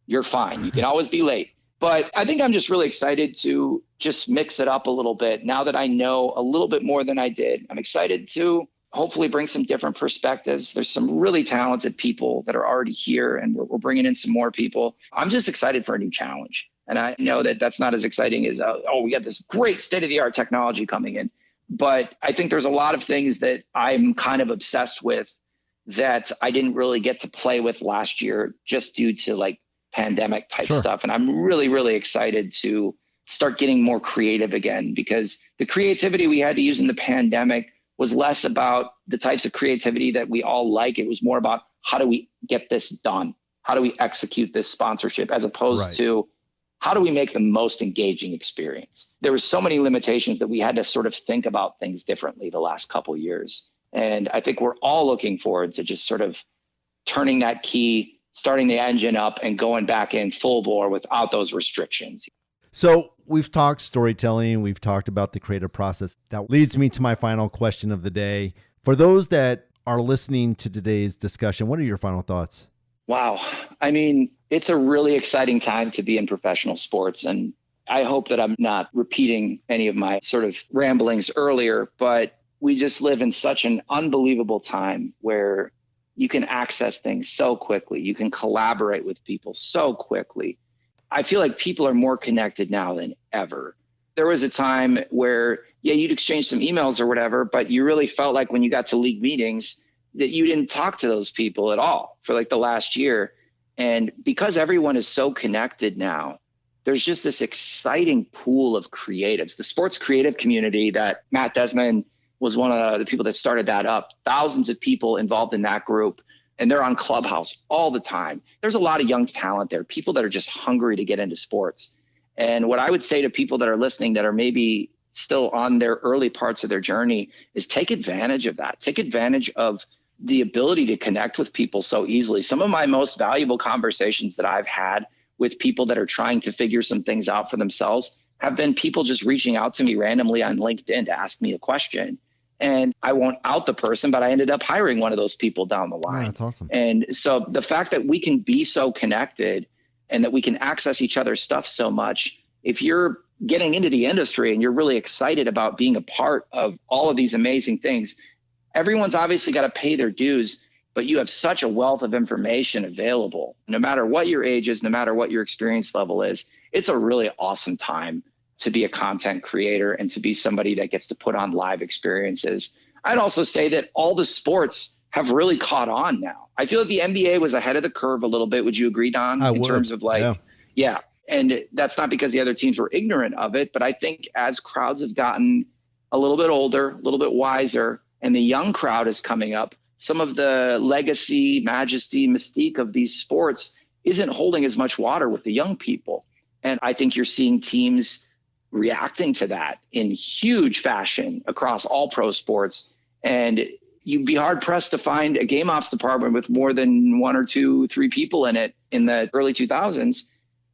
you're fine. You can always be late. But I think I'm just really excited to just mix it up a little bit now that I know a little bit more than I did. I'm excited to hopefully bring some different perspectives. There's some really talented people that are already here, and we're bringing in some more people. I'm just excited for a new challenge. And I know that that's not as exciting as, we got this great state-of-the-art technology coming in. But I think there's a lot of things that I'm kind of obsessed with that I didn't really get to play with last year just due to like pandemic type stuff. And I'm really, really excited to start getting more creative again, because the creativity we had to use in the pandemic was less about the types of creativity that we all like. It was more about how do we get this done? how do we execute this sponsorship, as opposed Right. to how do we make the most engaging experience? There were so many limitations that we had to sort of think about things differently the last couple of years. And I think we're all looking forward to just sort of turning that key, starting the engine up and going back in full bore without those restrictions. So we've talked storytelling, we've talked about the creative process. That leads me to my final question of the day. For those that are listening to today's discussion, what are your final thoughts? Wow. I mean, it's a really exciting time to be in professional sports. And I hope that I'm not repeating any of my sort of ramblings earlier, but we just live in such an unbelievable time where you can access things so quickly. You can collaborate with people so quickly. I feel like people are more connected now than ever. There was a time where, yeah, you'd exchange some emails or whatever, but you really felt like when you got to league meetings that you didn't talk to those people at all for like the last year. And because everyone is so connected now, there's just this exciting pool of creatives. The sports creative community that Matt Desmond was one of the people that started that up. Thousands of people involved in that group, and they're on Clubhouse all the time. There's a lot of young talent there, people that are just hungry to get into sports. And what I would say to people that are listening that are maybe still on their early parts of their journey is take advantage of that. Take advantage of the ability to connect with people so easily. Some of my most valuable conversations that I've had with people that are trying to figure some things out for themselves have been people just reaching out to me randomly on LinkedIn to ask me a question. And I won't out the person, but I ended up hiring one of those people down the line. Oh, that's awesome. And so the fact that we can be so connected and that we can access each other's stuff so much, if you're getting into the industry and you're really excited about being a part of all of these amazing things, everyone's obviously got to pay their dues, but you have such a wealth of information available. No matter what your age is, no matter what your experience level is, it's a really awesome time to be a content creator and to be somebody that gets to put on live experiences. I'd also say that all the sports have really caught on now. I feel like the NBA was ahead of the curve a little bit. Would you agree, Don? I in would. Terms of like, yeah. And that's not because the other teams were ignorant of it, but I think as crowds have gotten a little bit older, a little bit wiser, and the young crowd is coming up, some of the legacy, majesty, mystique of these sports isn't holding as much water with the young people. And I think you're seeing teams reacting to that in huge fashion across all pro sports. And you'd be hard pressed to find a game ops department with more than 1 or 2, 3 people in it in the early 2000s.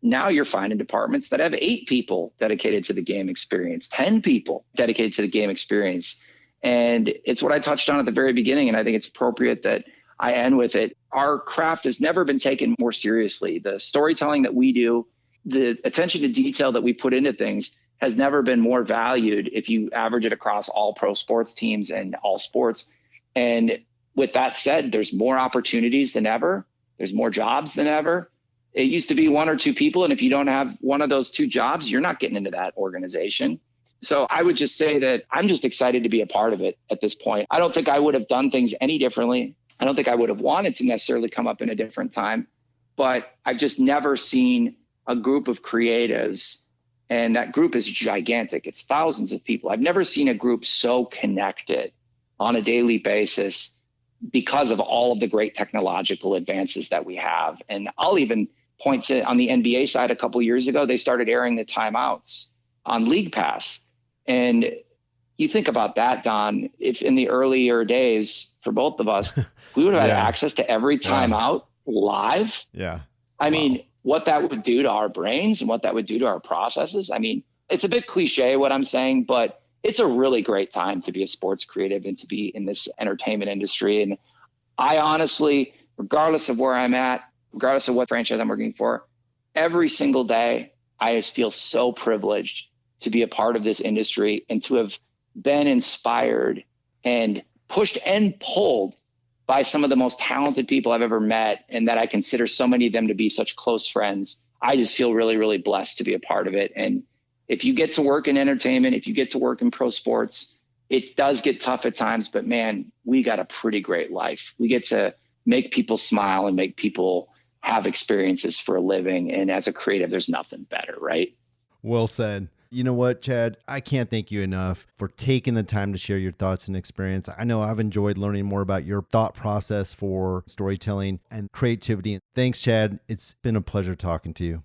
Now you're finding departments that have 8 people dedicated to the game experience, 10 people dedicated to the game experience. And it's what I touched on at the very beginning. And I think it's appropriate that I end with it. Our craft has never been taken more seriously. The storytelling that we do, the attention to detail that we put into things has never been more valued if you average it across all pro sports teams and all sports. And with that said, there's more opportunities than ever. There's more jobs than ever. It used to be 1 or 2 people. And if you don't have one of those 2 jobs, you're not getting into that organization. So I would just say that I'm just excited to be a part of it at this point. I don't think I would have done things any differently. I don't think I would have wanted to necessarily come up in a different time, but I've just never seen a group of creatives, and that group is gigantic. It's thousands of people. I've never seen a group so connected on a daily basis because of all of the great technological advances that we have. And I'll even point to on the NBA side, a couple of years ago, they started airing the timeouts on League Pass. And you think about that, Don, if in the earlier days for both of us, we would have had access to every timeout live. Yeah. I mean, what that would do to our brains and what that would do to our processes. I mean, it's a bit cliche what I'm saying, but it's a really great time to be a sports creative and to be in this entertainment industry. And I honestly, regardless of where I'm at, regardless of what franchise I'm working for, every single day, I just feel so privileged to be a part of this industry and to have been inspired and pushed and pulled by some of the most talented people I've ever met, and that I consider so many of them to be such close friends. I just feel really, really blessed to be a part of it. And if you get to work in entertainment, if you get to work in pro sports, it does get tough at times, but man, we got a pretty great life. We get to make people smile and make people have experiences for a living. And as a creative, there's nothing better, right? Well said. You know what, Chad? I can't thank you enough for taking the time to share your thoughts and experience. I know I've enjoyed learning more about your thought process for storytelling and creativity. Thanks, Chad. It's been a pleasure talking to you.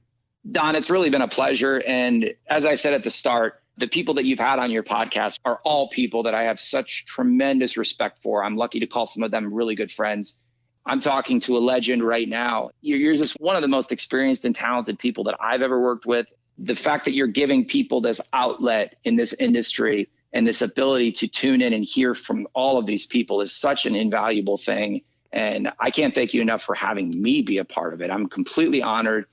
Don, it's really been a pleasure. And as I said at the start, the people that you've had on your podcast are all people that I have such tremendous respect for. I'm lucky to call some of them really good friends. I'm talking to a legend right now. You're just one of the most experienced and talented people that I've ever worked with. The fact that you're giving people this outlet in this industry and this ability to tune in and hear from all of these people is such an invaluable thing. And I can't thank you enough for having me be a part of it. I'm completely honored.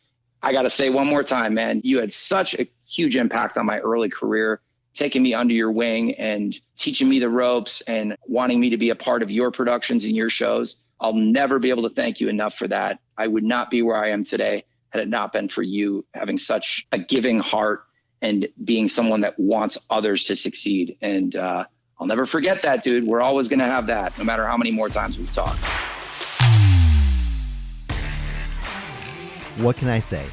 I got to say one more time, man, you had such a huge impact on my early career, taking me under your wing and teaching me the ropes and wanting me to be a part of your productions and your shows. I'll never be able to thank you enough for that. I would not be where I am today had it not been for you having such a giving heart and being someone that wants others to succeed. And I'll never forget that, dude. We're always going to have that, no matter how many more times we've talked. What can I say?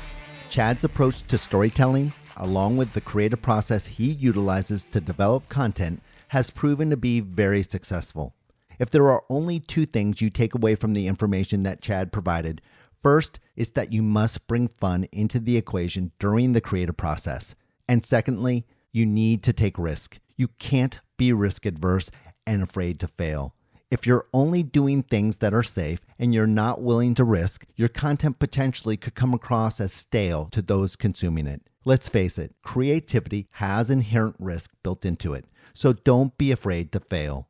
Chad's approach to storytelling, along with the creative process he utilizes to develop content, has proven to be very successful. If there are only two things you take away from the information that Chad provided, first is that you must bring fun into the equation during the creative process. And secondly, you need to take risk. You can't be risk adverse and afraid to fail. If you're only doing things that are safe and you're not willing to risk, your content potentially could come across as stale to those consuming it. Let's face it, creativity has inherent risk built into it, so don't be afraid to fail.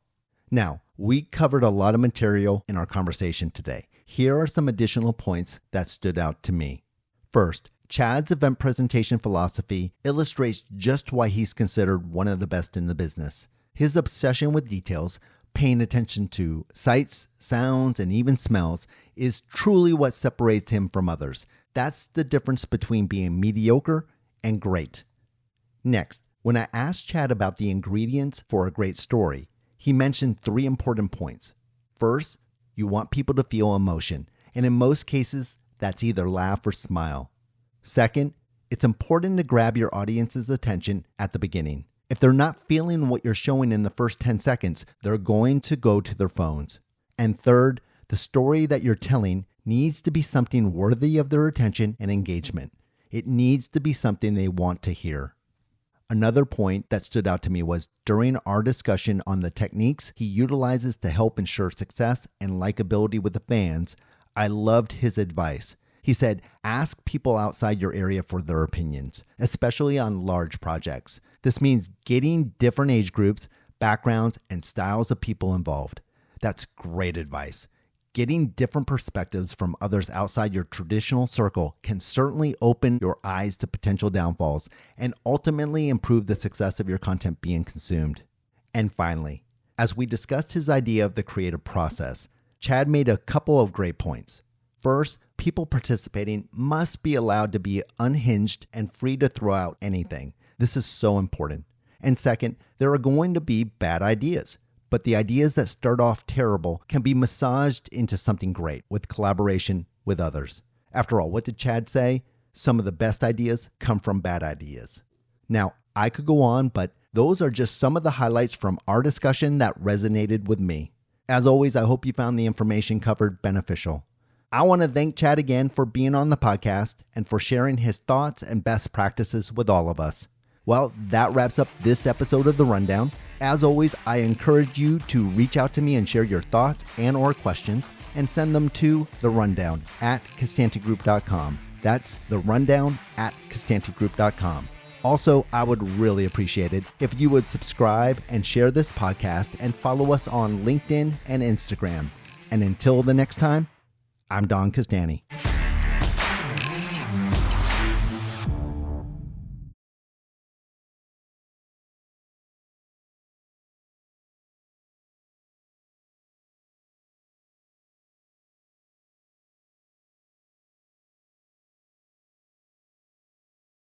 Now, we covered a lot of material in our conversation today. Here are some additional points that stood out to me. First, Chad's event presentation philosophy illustrates just why he's considered one of the best in the business. His obsession with details, paying attention to sights, sounds, and even smells, is truly what separates him from others. That's the difference between being mediocre and great. Next, when I asked Chad about the ingredients for a great story, he mentioned 3 important points. First, you want people to feel emotion, and in most cases, that's either laugh or smile. Second, it's important to grab your audience's attention at the beginning. If they're not feeling what you're showing in the first 10 seconds, they're going to go to their phones. And third, the story that you're telling needs to be something worthy of their attention and engagement. It needs to be something they want to hear. Another point that stood out to me was during our discussion on the techniques he utilizes to help ensure success and likability with the fans, I loved his advice. He said, ask people outside your area for their opinions, especially on large projects. This means getting different age groups, backgrounds, and styles of people involved. That's great advice. Getting different perspectives from others outside your traditional circle can certainly open your eyes to potential downfalls and ultimately improve the success of your content being consumed. And finally, as we discussed his idea of the creative process, Chad made a couple of great points. First, people participating must be allowed to be unhinged and free to throw out anything. This is so important. And second, there are going to be bad ideas. But the ideas that start off terrible can be massaged into something great with collaboration with others. After all, what did Chad say? Some of the best ideas come from bad ideas. Now, I could go on, but those are just some of the highlights from our discussion that resonated with me. As always, I hope you found the information covered beneficial. I want to thank Chad again for being on the podcast and for sharing his thoughts and best practices with all of us. Well, that wraps up this episode of The Rundown. As always, I encourage you to reach out to me and share your thoughts and or questions and send them to therundown@costantegroup.com. That's therundown@costantegroup.com. Also, I would really appreciate it if you would subscribe and share this podcast and follow us on LinkedIn and Instagram. And until the next time, I'm Don Castani.